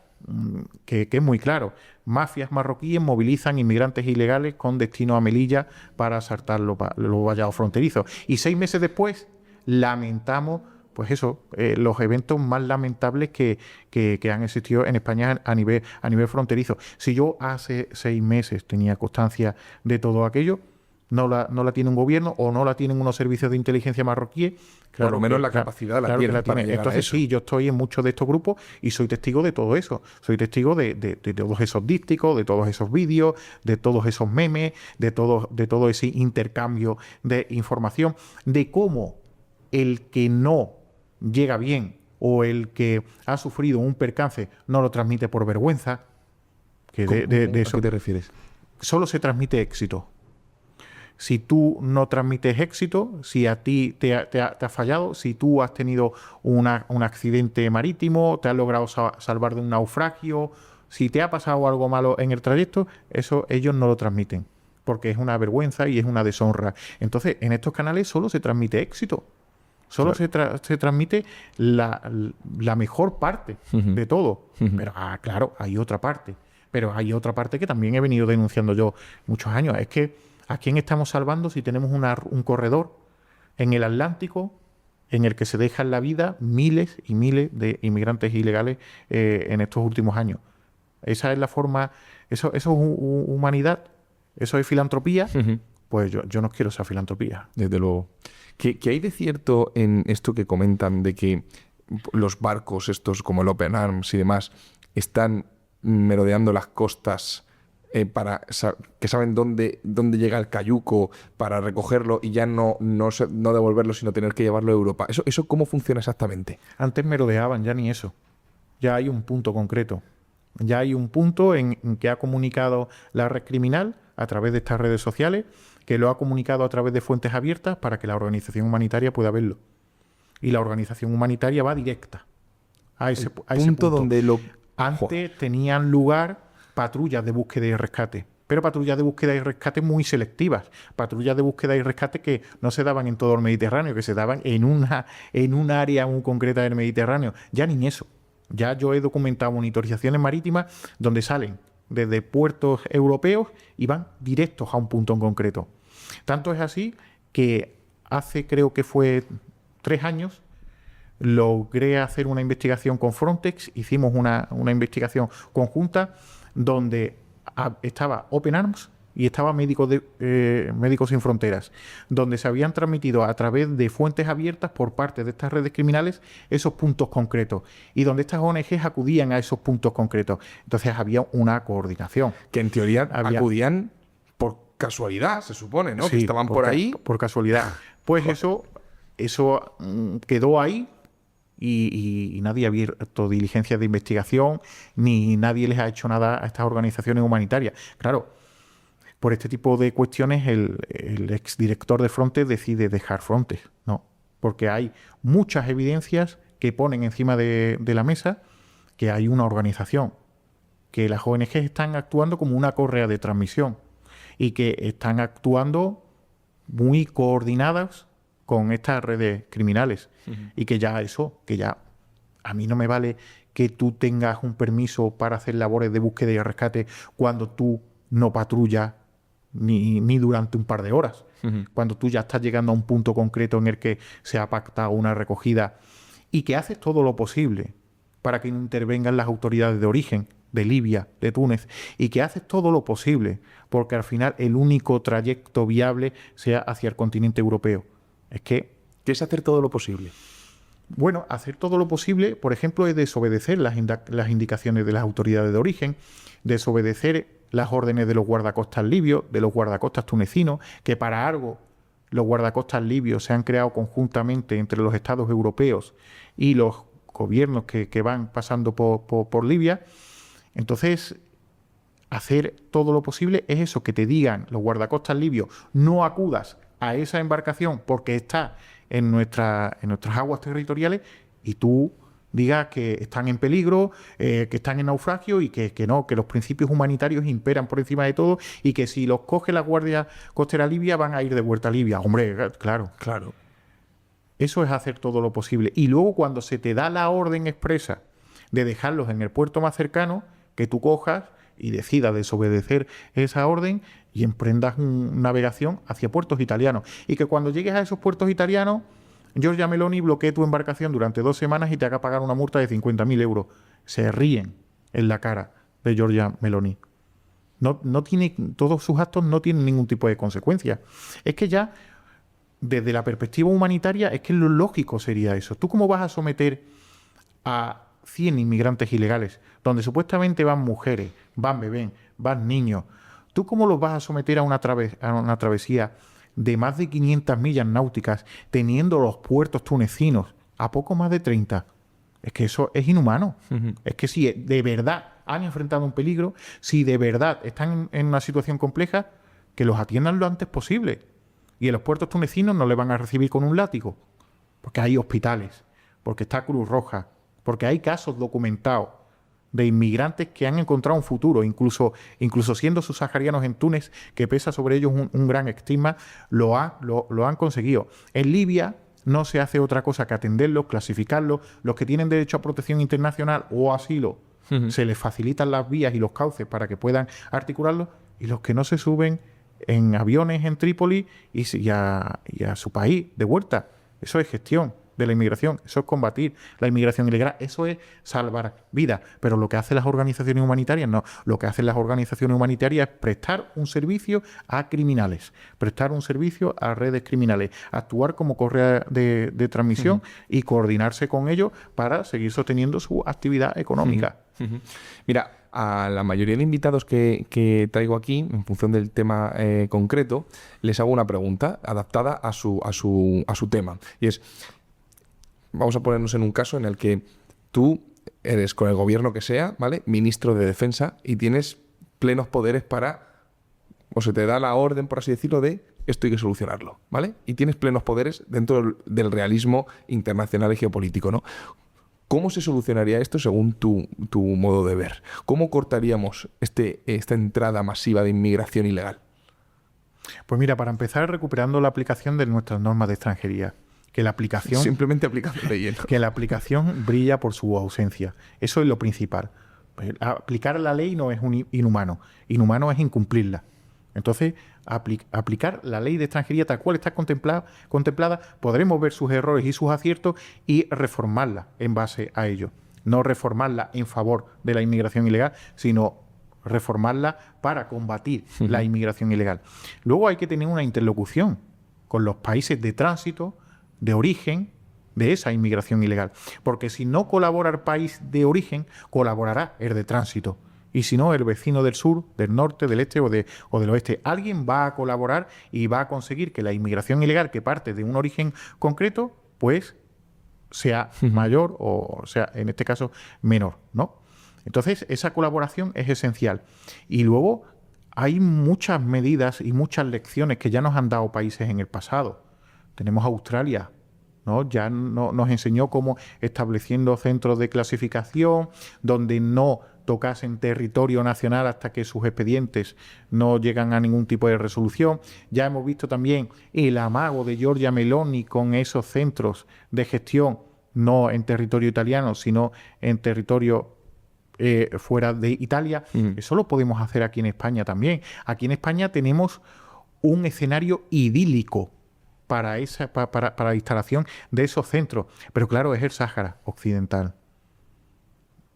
que es muy claro. Mafias marroquíes movilizan inmigrantes ilegales con destino a Melilla para asaltar los vallados fronterizos. Y 6 meses después lamentamos pues eso, los eventos más lamentables que han existido en España a nivel fronterizo. Si yo hace 6 meses tenía constancia de todo aquello, no la tiene un gobierno o no la tienen unos servicios de inteligencia marroquíes. Claro, por lo menos la capacidad la tienen para llegar Entonces a eso. sí, yo estoy en muchos de estos grupos y soy testigo de todo eso. Soy testigo de todos esos dípticos, de todos esos vídeos, de todos esos memes, de todo ese intercambio de información, de cómo el que no llega bien o el que ha sufrido un percance no lo transmite por vergüenza. Que de eso, ¿A qué te refieres? Solo se transmite éxito. Si tú no transmites éxito, si a ti te ha fallado, si tú has tenido un accidente marítimo, te has logrado salvar de un naufragio, si te ha pasado algo malo en el trayecto, eso ellos no lo transmiten, porque es una vergüenza y es una deshonra. Entonces, en estos canales solo se transmite éxito. Solo se transmite la mejor parte de todo. Pero, claro, hay otra parte. Pero hay otra parte que también he venido denunciando yo muchos años. Es que ¿a quién estamos salvando si tenemos un corredor en el Atlántico en el que se dejan la vida miles y miles de inmigrantes ilegales en estos últimos años? Esa es la forma, eso es humanidad, eso es filantropía. Pues yo no quiero esa filantropía. Desde luego. ¿Qué hay de cierto en esto que comentan de que los barcos estos como el Open Arms y demás están merodeando las costas que saben dónde llega el cayuco para recogerlo y ya no devolverlo, sino tener que llevarlo a Europa? ¿Eso cómo funciona exactamente? Antes merodeaban, ya ni eso. Ya hay un punto concreto. Ya hay un punto en que ha comunicado la red criminal a través de estas redes sociales, que lo ha comunicado a través de fuentes abiertas para que la organización humanitaria pueda verlo. Y la organización humanitaria va directa a ese punto. Donde Antes tenían lugar patrullas de búsqueda y rescate, pero patrullas de búsqueda y rescate muy selectivas, patrullas de búsqueda y rescate que no se daban en todo el Mediterráneo, que se daban en un área muy concreta del Mediterráneo. Ya ni eso. Ya yo he documentado monitorizaciones marítimas donde salen desde puertos europeos y van directos a un punto en concreto. Tanto es así que hace, creo que fue 3 años, logré hacer una investigación con Frontex, hicimos una investigación conjunta donde estaba Open Arms y estaba Médicos Sin Fronteras, donde se habían transmitido a través de fuentes abiertas por parte de estas redes criminales esos puntos concretos y donde estas ONGs acudían a esos puntos concretos. Entonces había una coordinación. Que en teoría acudían por casualidad, se supone, ¿no? Sí, que estaban por ahí. Por casualidad. Pues eso quedó ahí. Y nadie ha abierto diligencias de investigación, ni nadie les ha hecho nada a estas organizaciones humanitarias. Claro, por este tipo de cuestiones el exdirector de Frontex decide dejar Frontex, ¿no? Porque hay muchas evidencias que ponen encima de la mesa que hay una organización, que las ONG están actuando como una correa de transmisión y que están actuando muy coordinadas con estas redes criminales. Y que ya a mí no me vale que tú tengas un permiso para hacer labores de búsqueda y rescate cuando tú no patrullas ni durante un par de horas. Cuando tú ya estás llegando a un punto concreto en el que se ha pactado una recogida y que haces todo lo posible para que intervengan las autoridades de origen, de Libia, de Túnez, y que haces todo lo posible porque al final el único trayecto viable sea hacia el continente europeo. Es que... ¿Qué es hacer todo lo posible? Bueno, hacer todo lo posible, por ejemplo, es desobedecer las indicaciones de las autoridades de origen, desobedecer las órdenes de los guardacostas libios, de los guardacostas tunecinos, que para algo los guardacostas libios se han creado conjuntamente entre los estados europeos y los gobiernos que van pasando por Libia. Entonces, hacer todo lo posible es eso, que te digan los guardacostas libios, no acudas a esa embarcación porque está en nuestras aguas territoriales, y tú digas que están en peligro, que están en naufragio y que no, que los principios humanitarios imperan por encima de todo y que si los coge la Guardia Costera Libia van a ir de vuelta a Libia. Hombre, claro. Claro. Eso es hacer todo lo posible. Y luego cuando se te da la orden expresa de dejarlos en el puerto más cercano, que tú cojas y decidas desobedecer esa orden y emprendas una navegación hacia puertos italianos. Y que cuando llegues a esos puertos italianos, Giorgia Meloni bloquee tu embarcación durante 2 semanas y te haga pagar una multa de 50.000 euros. Se ríen en la cara de Giorgia Meloni. No tiene, todos sus actos no tienen ningún tipo de consecuencia. Es que ya, desde la perspectiva humanitaria, es que lo lógico sería eso. ¿Tú cómo vas a someter a 100 inmigrantes ilegales, donde supuestamente van mujeres, van bebés, van niños? ¿Tú cómo los vas a someter a una travesía de más de 500 millas náuticas, teniendo los puertos tunecinos a poco más de 30? Es que eso es inhumano. Es que si de verdad han enfrentado un peligro, si de verdad están en una situación compleja, que los atiendan lo antes posible. Y en los puertos tunecinos no le van a recibir con un látigo, porque hay hospitales, porque está Cruz Roja, porque hay casos documentados de inmigrantes que han encontrado un futuro, incluso siendo subsaharianos en Túnez, que pesa sobre ellos un gran estigma, lo han conseguido. En Libia no se hace otra cosa que atenderlos, clasificarlos. Los que tienen derecho a protección internacional o asilo, se les facilitan las vías y los cauces para que puedan articularlos, y los que no se suben en aviones en Trípoli y a su país de vuelta. Eso es gestión de la inmigración, eso es combatir la inmigración ilegal, eso es salvar vidas. Pero lo que hacen las organizaciones humanitarias no. Lo que hacen las organizaciones humanitarias es prestar un servicio a criminales, prestar un servicio a redes criminales, actuar como correa de transmisión y coordinarse con ellos para seguir sosteniendo su actividad económica. Mira, a la mayoría de invitados que traigo aquí, en función del tema concreto, les hago una pregunta adaptada a su tema. Y es, vamos a ponernos en un caso en el que tú eres, con el gobierno que sea, ¿vale?, ministro de Defensa, y tienes plenos poderes para, o se te da la orden, por así decirlo, de esto hay que solucionarlo, ¿vale? Y tienes plenos poderes dentro del realismo internacional y geopolítico, ¿no? ¿Cómo se solucionaría esto según tu modo de ver? ¿Cómo cortaríamos esta entrada masiva de inmigración ilegal? Pues mira, para empezar, recuperando la aplicación de nuestras normas de extranjería. Que la aplicación... Simplemente aplicando leyes. Que la aplicación brilla por su ausencia. Eso es lo principal. Aplicar la ley no es inhumano. Inhumano es incumplirla. Entonces, aplicar la ley de extranjería tal cual está contemplada, podremos ver sus errores y sus aciertos y reformarla en base a ello. No reformarla en favor de la inmigración ilegal, sino reformarla para combatir la inmigración ilegal. Luego hay que tener una interlocución con los países de tránsito, de origen de esa inmigración ilegal. Porque si no colabora el país de origen, colaborará el de tránsito. Y si no, el vecino del sur, del norte, del este o del oeste. Alguien va a colaborar y va a conseguir que la inmigración ilegal que parte de un origen concreto, pues sea mayor o sea, en este caso, menor, ¿no? Entonces, esa colaboración es esencial. Y luego hay muchas medidas y muchas lecciones que ya nos han dado países en el pasado. Tenemos Australia, ¿no? Ya nos enseñó cómo estableciendo centros de clasificación donde no tocasen territorio nacional hasta que sus expedientes no llegan a ningún tipo de resolución. Ya hemos visto también el amago de Giorgia Meloni con esos centros de gestión, no en territorio italiano, sino en territorio fuera de Italia. Eso lo podemos hacer aquí en España también. Aquí en España tenemos un escenario idílico para la instalación de esos centros. Pero claro, es el Sáhara Occidental.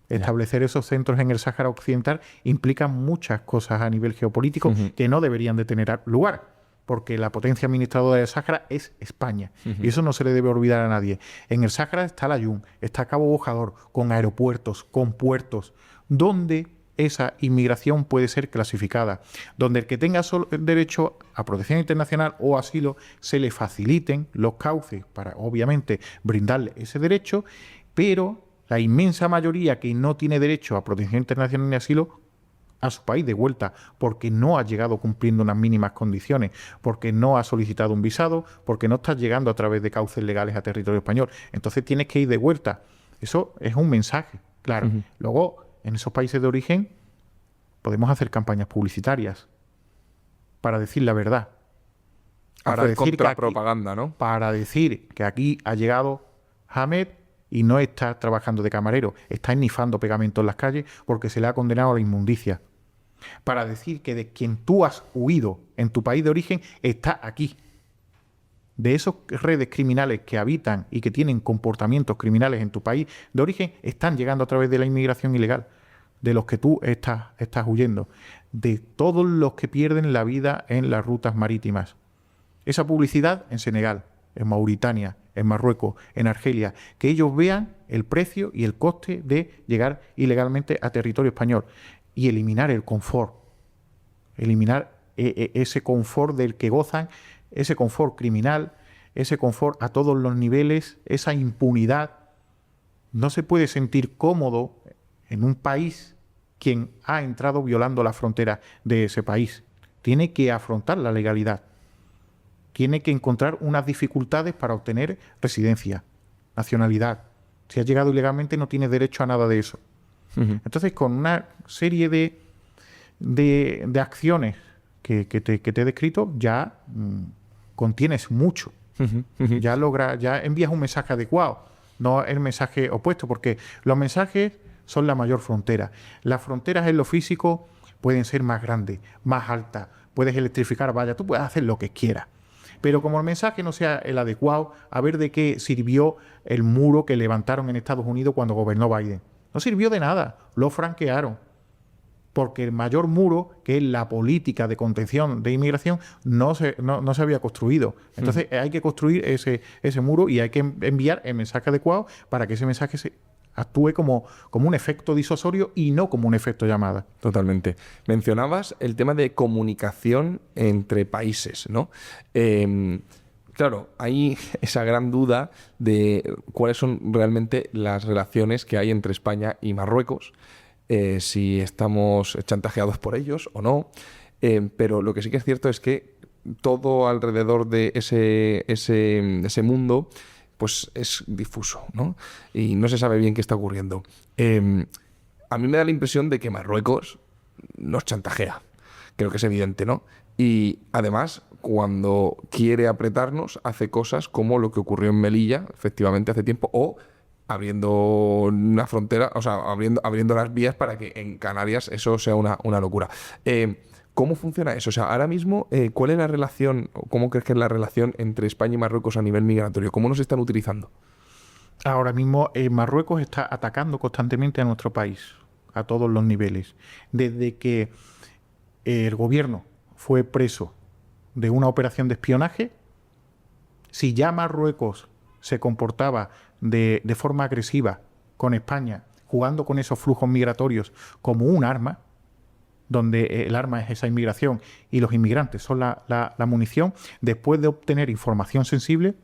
Establecer esos centros en el Sáhara Occidental implica muchas cosas a nivel geopolítico que no deberían de tener lugar. porque la potencia administradora del Sáhara es España. Y eso no se le debe olvidar a nadie. En el Sáhara está la Layún, está Cabo Bojador, con aeropuertos, con puertos, donde esa inmigración puede ser clasificada, donde el que tenga derecho a protección internacional o asilo se le faciliten los cauces para, obviamente, brindarle ese derecho, pero la inmensa mayoría que no tiene derecho a protección internacional ni asilo a su país de vuelta porque no ha llegado cumpliendo unas mínimas condiciones, porque no ha solicitado un visado, porque no está llegando a través de cauces legales a territorio español. Entonces tienes que ir de vuelta. Eso es un mensaje, claro. Luego, en esos países de origen podemos hacer campañas publicitarias para decir la verdad. Para decir contrapropaganda, ¿no? Para decir que aquí ha llegado Hamed y no está trabajando de camarero, está ennifando pegamento en las calles porque se le ha condenado a la inmundicia. Para decir que de quien tú has huido en tu país de origen está aquí. De esas redes criminales que habitan y que tienen comportamientos criminales en tu país de origen, están llegando a través de la inmigración ilegal, de los que tú estás huyendo, de todos los que pierden la vida en las rutas marítimas. Esa publicidad en Senegal, en Mauritania, en Marruecos, en Argelia, que ellos vean el precio y el coste de llegar ilegalmente a territorio español y eliminar el confort, eliminar ese confort del que gozan, ese confort criminal, ese confort a todos los niveles, esa impunidad. No se puede sentir cómodo en un país quien ha entrado violando las fronteras de ese país. Tiene que afrontar la legalidad. Tiene que encontrar unas dificultades para obtener residencia, nacionalidad. Si has llegado ilegalmente no tienes derecho a nada de eso. Entonces, con una serie de acciones que te he descrito, ya contienes mucho. Ya envías un mensaje adecuado, no el mensaje opuesto, porque los mensajes son la mayor frontera. Las fronteras en lo físico pueden ser más grandes, más altas, puedes electrificar vallas, tú puedes hacer lo que quieras. Pero como el mensaje no sea el adecuado, a ver de qué sirvió el muro que levantaron en Estados Unidos cuando gobernó Biden. No sirvió de nada, lo franquearon. Porque el mayor muro, que es la política de contención de inmigración, no se había construido. Entonces hay que construir ese muro y hay que enviar el mensaje adecuado para que ese mensaje actúe como un efecto disuasorio y no como un efecto llamada. Totalmente. Mencionabas el tema de comunicación entre países, ¿no? Claro, hay esa gran duda de cuáles son realmente las relaciones que hay entre España y Marruecos, si estamos chantajeados por ellos o no, pero lo que sí que es cierto es que todo alrededor de ese mundo pues es difuso, ¿no? Y no se sabe bien qué está ocurriendo. A mí me da la impresión de que Marruecos nos chantajea. Creo que es evidente, ¿no? Y además, cuando quiere apretarnos, hace cosas como lo que ocurrió en Melilla, efectivamente, hace tiempo, o abriendo una frontera, o sea, abriendo las vías para que en Canarias eso sea una locura. ¿Cómo funciona eso? O sea, ahora mismo, ¿cuál es la relación, o cómo crees que es la relación entre España y Marruecos a nivel migratorio? ¿Cómo nos están utilizando? Ahora mismo Marruecos está atacando constantemente a nuestro país, a todos los niveles. Desde que el gobierno fue preso de una operación de espionaje, si ya Marruecos se comportaba de forma agresiva con España, jugando con esos flujos migratorios como un arma, donde el arma es esa inmigración y los inmigrantes son la munición, después de obtener información sensible,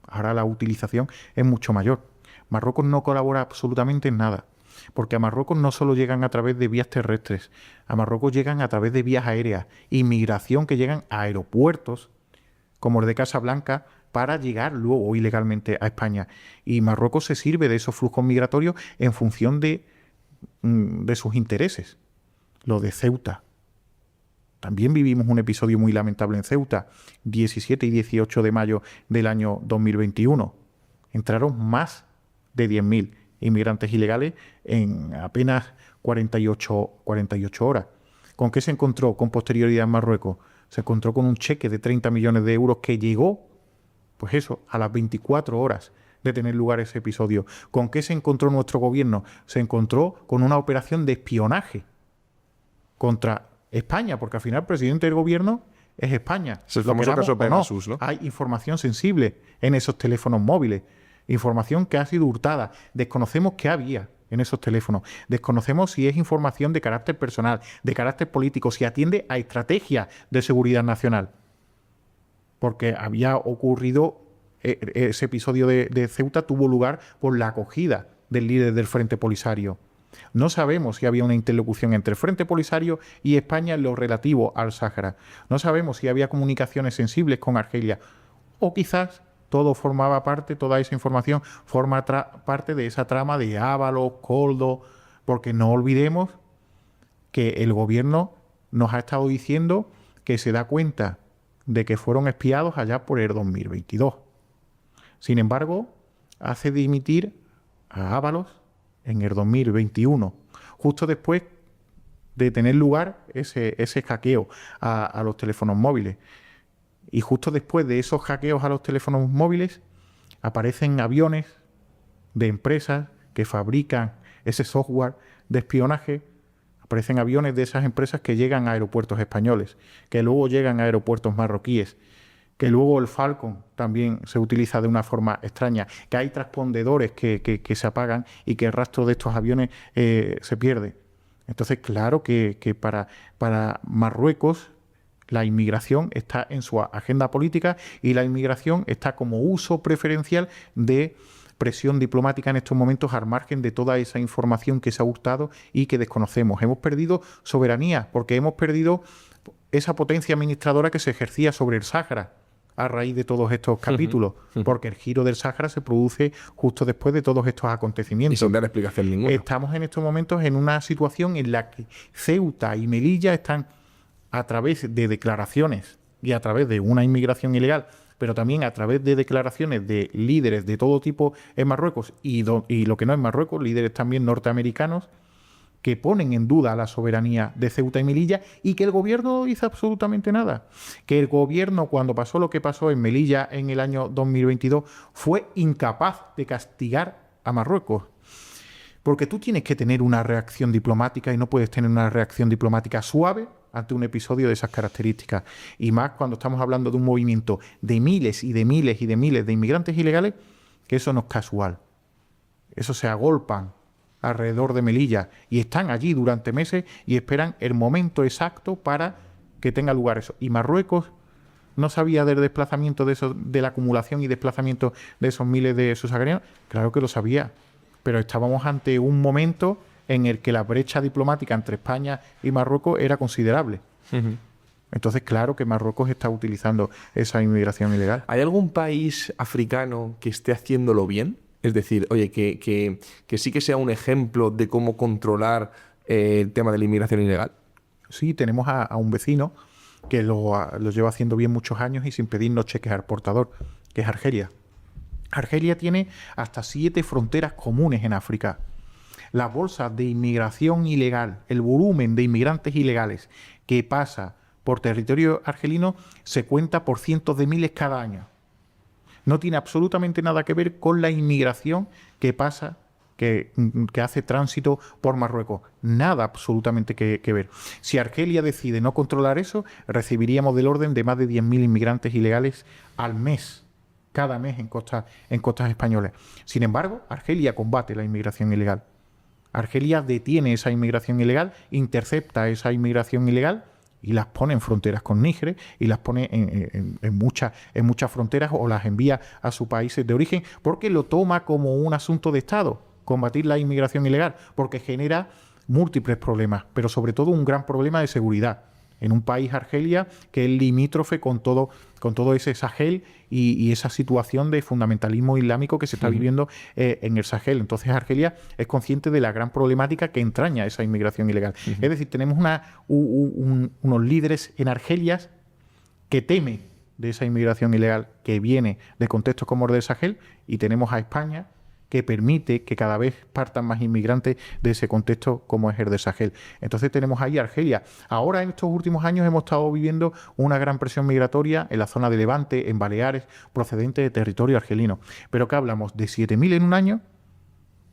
ahora la utilización es mucho mayor. Marruecos no colabora absolutamente en nada, porque a Marruecos no solo llegan a través de vías terrestres, a Marruecos llegan a través de vías aéreas, inmigración que llegan a aeropuertos, como el de Casablanca, para llegar luego ilegalmente a España. Y Marruecos se sirve de esos flujos migratorios en función de sus intereses. Lo de Ceuta. También vivimos un episodio muy lamentable en Ceuta, 17 y 18 de mayo del año 2021. Entraron más de 10.000 inmigrantes ilegales en apenas 48 horas. ¿Con qué se encontró con posterioridad en Marruecos? Se encontró con un cheque de 30 millones de euros que llegó, pues eso, a las 24 horas de tener lugar ese episodio. ¿Con qué se encontró nuestro gobierno? Se encontró con una operación de espionaje contra España, porque al final el presidente del gobierno es España. Es el Lo famoso queramos caso o no. Pegasus, ¿no? Hay información sensible en esos teléfonos móviles. Información que ha sido hurtada. Desconocemos qué había en esos teléfonos. Desconocemos si es información de carácter personal, de carácter político, si atiende a estrategias de seguridad nacional. Porque había ocurrido, ese episodio de Ceuta tuvo lugar por la acogida del líder del Frente Polisario. No sabemos si había una interlocución entre el Frente Polisario y España en lo relativo al Sáhara. No sabemos si había comunicaciones sensibles con Argelia. O quizás todo formaba parte, toda esa información forma parte de esa trama de Ábalos, Koldo, porque no olvidemos que el gobierno nos ha estado diciendo que se da cuenta de que fueron espiados allá por el 2022. Sin embargo, hace dimitir a Ábalos en el 2021, justo después de tener lugar ese hackeo a los teléfonos móviles. Y justo después de esos hackeos a los teléfonos móviles aparecen aviones de empresas que fabrican ese software de espionaje. Aparecen aviones de esas empresas que llegan a aeropuertos españoles, que luego llegan a aeropuertos marroquíes, que luego el Falcon también se utiliza de una forma extraña, que hay transpondedores que se apagan y que el rastro de estos aviones se pierde. Entonces, claro que para Marruecos la inmigración está en su agenda política y la inmigración está como uso preferencial de presión diplomática en estos momentos al margen de toda esa información que se ha hurtado y que desconocemos. Hemos perdido soberanía porque hemos perdido esa potencia administradora que se ejercía sobre el Sáhara a raíz de todos estos capítulos, porque el giro del Sáhara se produce justo después de todos estos acontecimientos. Y sin dar explicación ninguna. Estamos en estos momentos en una situación en la que Ceuta y Melilla están, a través de declaraciones y a través de una inmigración ilegal, pero también a través de declaraciones de líderes de todo tipo en Marruecos y lo que no es Marruecos, líderes también norteamericanos, que ponen en duda la soberanía de Ceuta y Melilla y que el gobierno no hizo absolutamente nada. Que el gobierno, cuando pasó lo que pasó en Melilla en el año 2022, fue incapaz de castigar a Marruecos. Porque tú tienes que tener una reacción diplomática y no puedes tener una reacción diplomática suave ante un episodio de esas características. Y más cuando estamos hablando de un movimiento de miles y de miles y de miles de inmigrantes ilegales, que eso no es casual. Eso se agolpan alrededor de Melilla y están allí durante meses y esperan el momento exacto para que tenga lugar eso. Y Marruecos no sabía del desplazamiento de eso, de la acumulación y desplazamiento de esos miles de subsaharianos. Claro que lo sabía, pero estábamos ante un momento en el que la brecha diplomática entre España y Marruecos era considerable. Entonces, claro que Marruecos está utilizando esa inmigración ilegal. ¿Hay algún país africano que esté haciéndolo bien? Es decir, oye, que sí que sea un ejemplo de cómo controlar el tema de la inmigración ilegal. Sí, tenemos a un vecino que lo lleva haciendo bien muchos años y sin pedirnos cheques al portador, que es Argelia. Argelia tiene hasta 7 fronteras comunes en África. Las bolsas de inmigración ilegal, el volumen de inmigrantes ilegales que pasa por territorio argelino se cuenta por cientos de miles cada año. No tiene absolutamente nada que ver con la inmigración que pasa, que hace tránsito por Marruecos. Nada absolutamente que ver. Si Argelia decide no controlar eso, recibiríamos del orden de más de 10.000 inmigrantes ilegales al mes, cada mes en costas españolas. Sin embargo, Argelia combate la inmigración ilegal. Argelia detiene esa inmigración ilegal, intercepta esa inmigración ilegal y las pone en fronteras con Níger y las pone en muchas fronteras o las envía a sus países de origen porque lo toma como un asunto de Estado, combatir la inmigración ilegal, porque genera múltiples problemas, pero sobre todo un gran problema de seguridad en un país, Argelia, que es limítrofe con todo ese Sahel y esa situación de fundamentalismo islámico que se está viviendo en el Sahel. Entonces Argelia es consciente de la gran problemática que entraña esa inmigración ilegal. Es decir, tenemos unos líderes en Argelia que temen de esa inmigración ilegal que viene de contextos como el del Sahel y tenemos a España que permite que cada vez partan más inmigrantes de ese contexto como es el de Sahel. Entonces tenemos ahí Argelia. Ahora en estos últimos años hemos estado viviendo una gran presión migratoria en la zona de Levante, en Baleares, procedente de territorio argelino. Pero ¿qué hablamos? ¿De 7.000 en un año?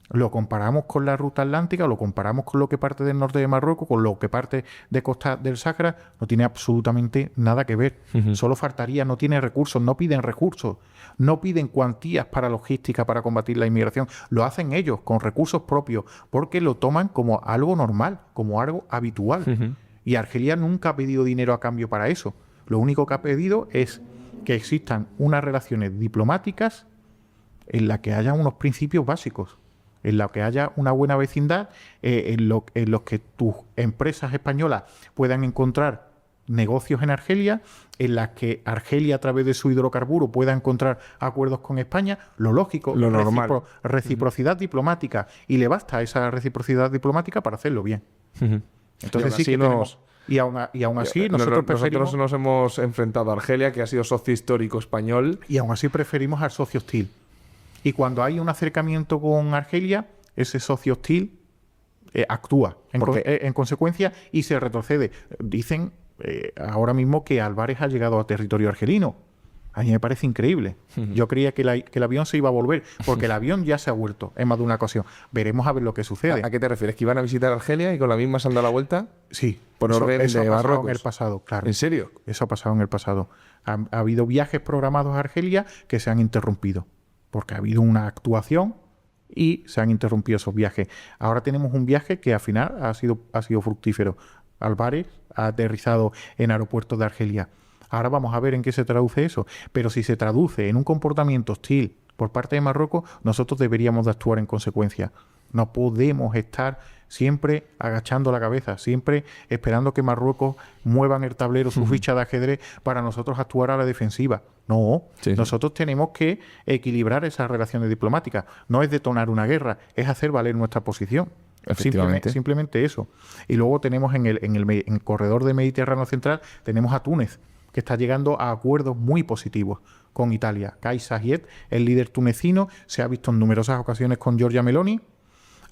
lo comparamos con la ruta atlántica, lo comparamos con lo que parte del norte de Marruecos, con lo que parte de costa del Sáhara, no tiene absolutamente nada que ver. Solo faltaría, no tiene recursos, no piden recursos, no piden cuantías para logística para combatir la inmigración. Lo hacen ellos con recursos propios porque lo toman como algo normal, como algo habitual. Y Argelia nunca ha pedido dinero a cambio para eso. Lo único que ha pedido es que existan unas relaciones diplomáticas en las que haya unos principios básicos, en la que haya una buena vecindad, en los que tus empresas españolas puedan encontrar negocios en Argelia, en las que Argelia a través de su hidrocarburo pueda encontrar acuerdos con España, lo lógico, lo normal. Reciprocidad diplomática, y le basta esa reciprocidad diplomática para hacerlo bien. Entonces sí que tenemos... Y aún así nosotros nos hemos enfrentado a Argelia, que ha sido socio histórico español. Y aún así preferimos al socio hostil. Y cuando hay un acercamiento con Argelia, ese socio hostil actúa en consecuencia y se retrocede. Dicen ahora mismo que Álvarez ha llegado a territorio argelino. A mí me parece increíble. Yo creía que el avión se iba a volver, porque el avión ya se ha vuelto en más de una ocasión. Veremos a ver lo que sucede. ¿A qué te refieres? ¿Que iban a visitar Argelia y con la misma se han dado la vuelta? Sí. Por orden de Marruecos. En el pasado, claro. ¿En serio? Eso ha pasado en el pasado. Ha habido viajes programados a Argelia que se han interrumpido, porque ha habido una actuación y se han interrumpido esos viajes. Ahora tenemos un viaje que al final ha sido fructífero. Álvarez ha aterrizado en aeropuertos de Argelia. Ahora vamos a ver en qué se traduce eso. Pero si se traduce en un comportamiento hostil por parte de Marruecos, nosotros deberíamos de actuar en consecuencia. No podemos estar siempre agachando la cabeza, siempre esperando que Marruecos muevan el tablero, su ficha de ajedrez, para nosotros actuar a la defensiva. No, nosotros tenemos que equilibrar esas relaciones diplomáticas. No es detonar una guerra, es hacer valer nuestra posición. Simplemente eso. Y luego tenemos en el corredor del Mediterráneo Central, tenemos a Túnez, que está llegando a acuerdos muy positivos con Italia. Kais Saied, el líder tunecino, se ha visto en numerosas ocasiones con Giorgia Meloni,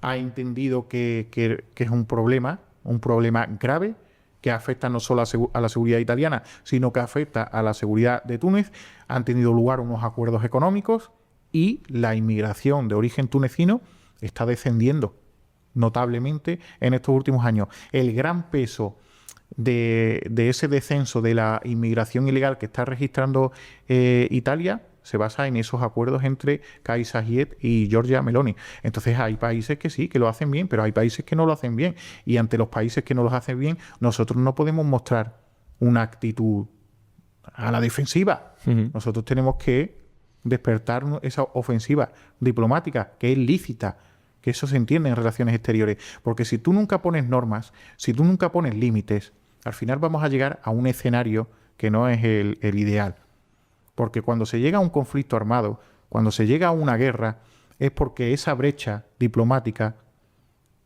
ha entendido que es un problema grave, que afecta no solo a la seguridad italiana, sino que afecta a la seguridad de Túnez. Han tenido lugar unos acuerdos económicos y la inmigración de origen tunecino está descendiendo notablemente en estos últimos años. El gran peso de ese descenso de la inmigración ilegal que está registrando Italia se basa en esos acuerdos entre Kais Saied y Giorgia Meloni. Entonces hay países que sí, que lo hacen bien, pero hay países que no lo hacen bien. Y ante los países que no lo hacen bien, nosotros no podemos mostrar una actitud a la defensiva. Nosotros tenemos que despertar esa ofensiva diplomática, que es lícita, que eso se entiende en relaciones exteriores. Porque si tú nunca pones normas, si tú nunca pones límites, al final vamos a llegar a un escenario que no es el ideal. Porque cuando se llega a un conflicto armado, cuando se llega a una guerra, es porque esa brecha diplomática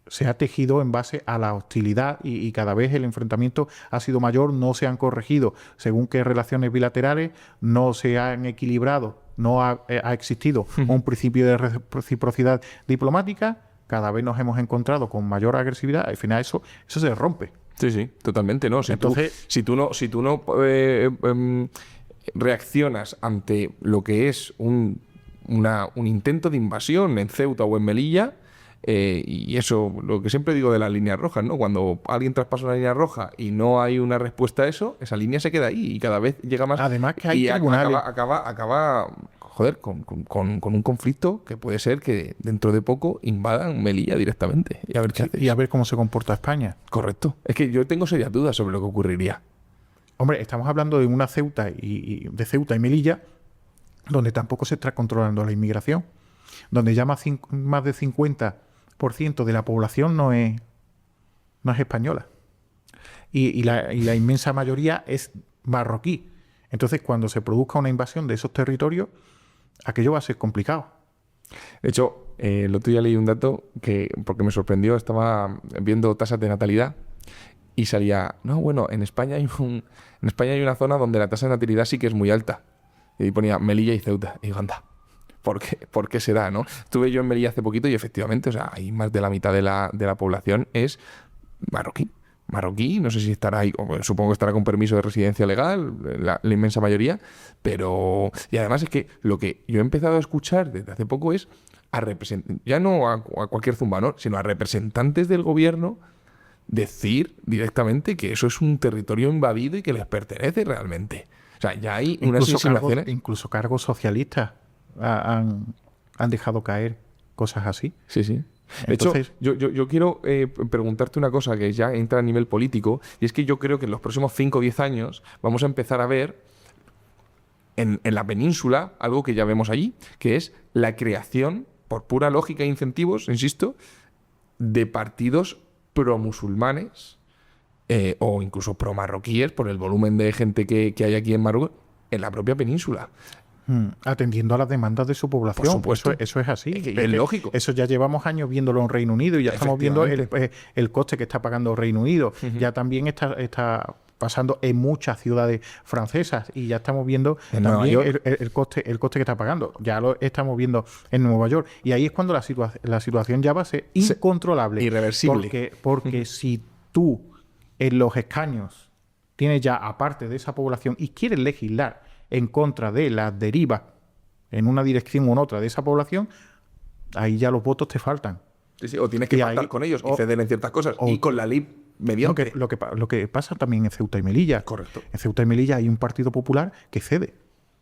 se ha tejido en base a la hostilidad y cada vez el enfrentamiento ha sido mayor, no se han corregido según qué relaciones bilaterales, no se han equilibrado, no ha existido un principio de reciprocidad diplomática, cada vez nos hemos encontrado con mayor agresividad, al final eso se rompe. Sí, totalmente, ¿no? Si tú no reaccionas ante lo que es un intento de invasión en Ceuta o en Melilla, y eso, lo que siempre digo de las líneas rojas, ¿no? Cuando alguien traspasa una línea roja y no hay una respuesta a eso, esa línea se queda ahí y cada vez llega más. Además que hay tribunales. Acaba con un conflicto que puede ser que dentro de poco invadan Melilla directamente. Y a ver qué haces. Y a ver cómo se comporta España. Correcto. Es que yo tengo serias dudas sobre lo que ocurriría. Hombre, estamos hablando de una Ceuta de Ceuta y Melilla, donde tampoco se está controlando la inmigración, donde ya más de 50% de la población no es española. Y la inmensa mayoría es marroquí. Entonces, cuando se produzca una invasión de esos territorios, aquello va a ser complicado. De hecho, el otro día leí un dato porque me sorprendió. Estaba viendo tasas de natalidad y salía, en España hay una zona donde la tasa de natalidad sí que es muy alta. Y ponía Melilla y Ceuta. Y digo, anda, ¿por qué será, no? Estuve yo en Melilla hace poquito y efectivamente, hay más de la mitad de la población es marroquí. marroquí, no sé si estará ahí, supongo que estará con permiso de residencia legal, la inmensa mayoría, pero... Y además es que lo que yo he empezado a escuchar desde hace poco es ya no a cualquier zumbano, sino a representantes del gobierno decir directamente que eso es un territorio invadido y que les pertenece realmente. O sea, ya hay unas insinuaciones... Incluso cargos socialistas han dejado caer cosas así. Sí, sí. De Entonces, hecho, yo quiero preguntarte una cosa que ya entra a nivel político, y es que yo creo que en los próximos 5 o 10 años vamos a empezar a ver en la península algo que ya vemos allí, que es la creación, por pura lógica e incentivos, insisto, de partidos pro-musulmanes o incluso pro-marroquíes, por el volumen de gente que hay aquí en Marruecos, en la propia península. atendiendo a las demandas de su población. Por supuesto. Eso es así. Es lógico. Eso ya llevamos años viéndolo en Reino Unido y ya estamos viendo el coste que está pagando Reino Unido. Uh-huh. Ya también está pasando en muchas ciudades francesas y ya estamos viendo en también el coste que está pagando. Ya lo estamos viendo en Nueva York. Y ahí es cuando la situación ya va a ser incontrolable. Irreversible. Porque si tú en los escaños tienes ya aparte de esa población y quieres legislar en contra de las derivas en una dirección u otra de esa población, ahí ya los votos te faltan. Sí, sí, o tienes que pactar con ellos y ceder en ciertas cosas. Y con la ley mediocre. Lo que pasa también en Ceuta y Melilla. Correcto. En Ceuta y Melilla hay un partido popular que cede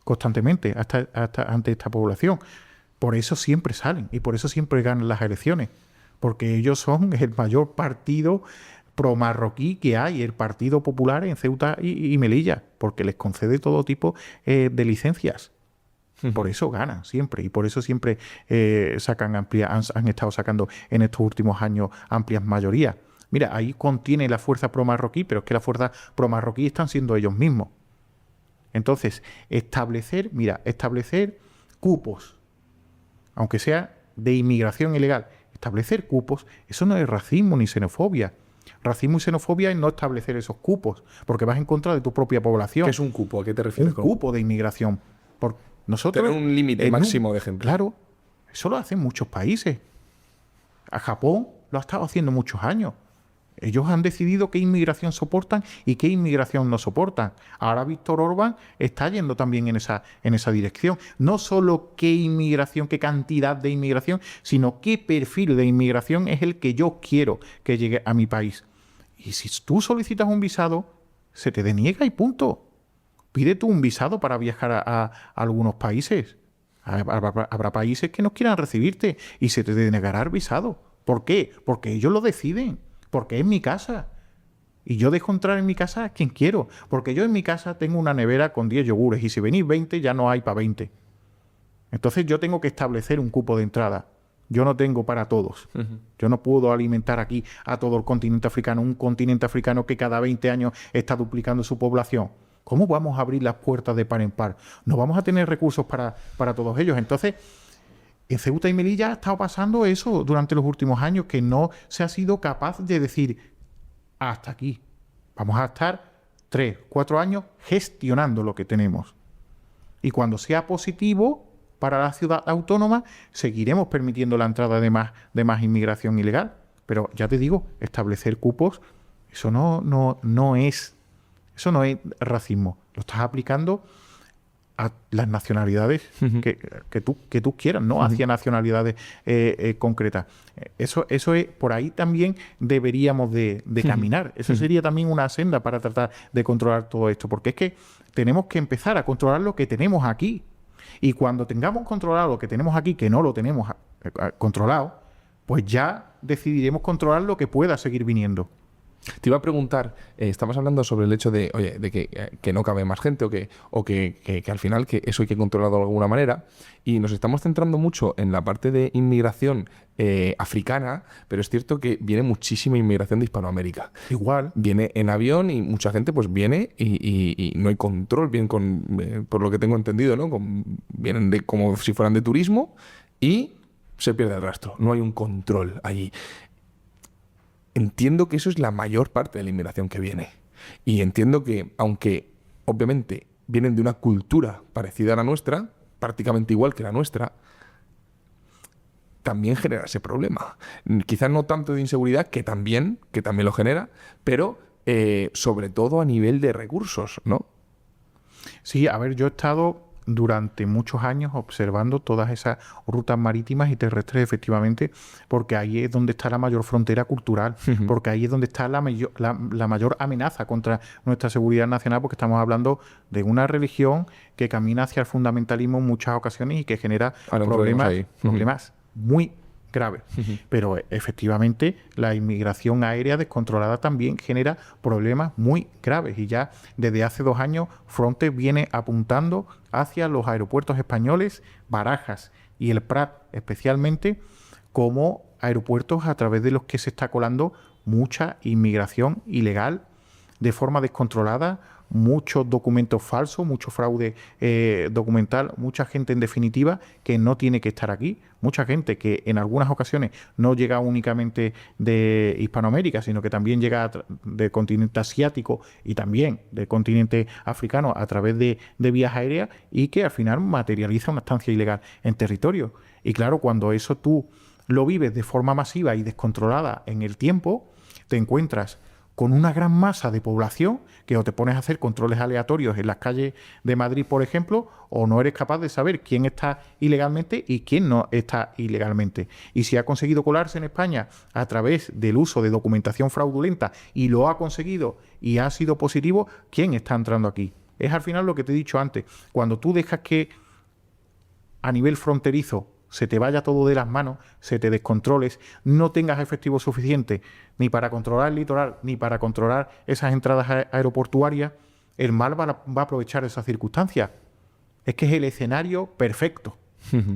constantemente ante esta población. Por eso siempre salen y por eso siempre ganan las elecciones. Porque ellos son el mayor partido pro-marroquí que hay, el Partido Popular en Ceuta y Melilla, porque les concede todo tipo de licencias. Por eso ganan siempre y por eso siempre sacan han estado sacando en estos últimos años amplias mayorías. Mira, ahí contiene la fuerza pro-marroquí, pero es que la fuerza pro-marroquí están siendo ellos mismos. Entonces, establecer cupos, aunque sea de inmigración ilegal, establecer cupos, eso no es racismo ni xenofobia. Racismo y xenofobia es no establecer esos cupos, porque vas en contra de tu propia población. ¿Qué es un cupo? ¿A qué te refieres? Un cupo de inmigración. Nosotros, tener un límite máximo de gente. Claro, eso lo hacen muchos países. A Japón lo ha estado haciendo muchos años. Ellos han decidido qué inmigración soportan y qué inmigración no soportan. Ahora Víctor Orbán está yendo también en esa dirección. No solo qué inmigración, qué cantidad de inmigración, sino qué perfil de inmigración es el que yo quiero que llegue a mi país. Y si tú solicitas un visado, se te deniega y punto. Pide tú un visado para viajar a algunos países. Habrá países que no quieran recibirte y se te denegará el visado. ¿Por qué? Porque ellos lo deciden. Porque es mi casa. Y yo dejo entrar en mi casa a quien quiero. Porque yo en mi casa tengo una nevera con 10 yogures y si venís 20 ya no hay para 20. Entonces yo tengo que establecer un cupo de entrada. Yo no tengo para todos. Uh-huh. Yo no puedo alimentar aquí a todo el continente africano. Un continente africano que cada 20 años está duplicando su población. ¿Cómo vamos a abrir las puertas de par en par? No vamos a tener recursos para todos ellos. Entonces, en Ceuta y Melilla ha estado pasando eso durante los últimos años, que no se ha sido capaz de decir hasta aquí. Vamos a estar 3, 4 años gestionando lo que tenemos. Y cuando sea positivo para la ciudad autónoma, seguiremos permitiendo la entrada de más inmigración ilegal. Pero ya te digo, establecer cupos, eso no es racismo. Lo estás aplicando a las nacionalidades uh-huh. que tú quieras, no uh-huh. hacia nacionalidades concretas. Eso es, por ahí también deberíamos de caminar. Uh-huh. Eso sería también una senda para tratar de controlar todo esto, porque es que tenemos que empezar a controlar lo que tenemos aquí. Y cuando tengamos controlado lo que tenemos aquí, que no lo tenemos controlado, pues ya decidiremos controlar lo que pueda seguir viniendo. Te iba a preguntar, estamos hablando sobre el hecho de, oye, de que no cabe más gente o que al final que eso hay que controlarlo de alguna manera, y nos estamos centrando mucho en la parte de inmigración africana, pero es cierto que viene muchísima inmigración de Hispanoamérica. Igual. Viene en avión y mucha gente pues viene y no hay control, vienen por lo que tengo entendido, ¿no? Vienen como si fueran de turismo y se pierde el rastro, no hay un control allí. Entiendo que eso es la mayor parte de la inmigración que viene. Y entiendo que, aunque obviamente vienen de una cultura parecida a la nuestra, prácticamente igual que la nuestra, también genera ese problema. Quizás no tanto de inseguridad, que también lo genera, pero sobre todo a nivel de recursos, ¿no? Sí, a ver, yo he estado durante muchos años observando todas esas rutas marítimas y terrestres, efectivamente, porque ahí es donde está la mayor frontera cultural, porque ahí es donde está la mayor amenaza contra nuestra seguridad nacional, porque estamos hablando de una religión que camina hacia el fundamentalismo en muchas ocasiones y que genera problemas muy graves. Pero efectivamente la inmigración aérea descontrolada también genera problemas muy graves, y ya desde hace 2 años Frontex viene apuntando hacia los aeropuertos españoles, Barajas y el Prat especialmente, como aeropuertos a través de los que se está colando mucha inmigración ilegal de forma descontrolada, muchos documentos falsos, mucho fraude documental, mucha gente en definitiva que no tiene que estar aquí, mucha gente que en algunas ocasiones no llega únicamente de Hispanoamérica, sino que también llega del continente asiático y también del continente africano a través de vías aéreas, y que al final materializa una estancia ilegal en territorio. Y claro, cuando eso tú lo vives de forma masiva y descontrolada en el tiempo, te encuentras con una gran masa de población que o te pones a hacer controles aleatorios en las calles de Madrid, por ejemplo, o no eres capaz de saber quién está ilegalmente y quién no está ilegalmente. Y si ha conseguido colarse en España a través del uso de documentación fraudulenta y lo ha conseguido y ha sido positivo, ¿quién está entrando aquí? Es al final lo que te he dicho antes. Cuando tú dejas que a nivel fronterizo se te vaya todo de las manos, se te descontroles, no tengas efectivo suficiente ni para controlar el litoral, ni para controlar esas entradas aeroportuarias, el mal va a aprovechar esa circunstancia. Es que es el escenario perfecto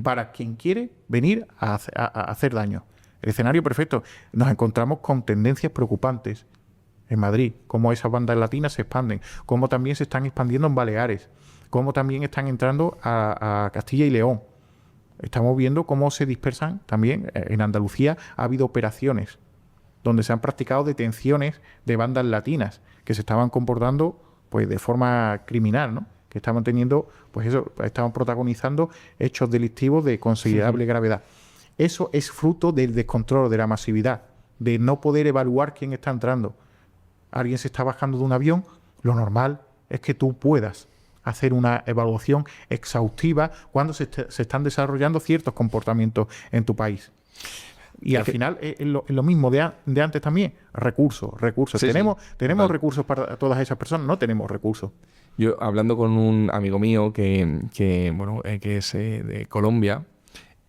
para quien quiere venir a hacer daño. El escenario perfecto. Nos encontramos con tendencias preocupantes en Madrid, cómo esas bandas latinas se expanden, cómo también se están expandiendo en Baleares, cómo también están entrando a Castilla y León. Estamos viendo cómo se dispersan también. En Andalucía ha habido operaciones donde se han practicado detenciones de bandas latinas que se estaban comportando pues de forma criminal, ¿no? Que estaban teniendo, pues eso, estaban protagonizando hechos delictivos de considerable gravedad. Eso es fruto del descontrol, de la masividad, de no poder evaluar quién está entrando. Alguien se está bajando de un avión, lo normal es que tú puedas hacer una evaluación exhaustiva cuando se están desarrollando ciertos comportamientos en tu país. Y al final es lo mismo de antes también. Recursos. Sí, ¿Tenemos recursos para todas esas personas? No tenemos recursos. Yo, hablando con un amigo mío que es de Colombia,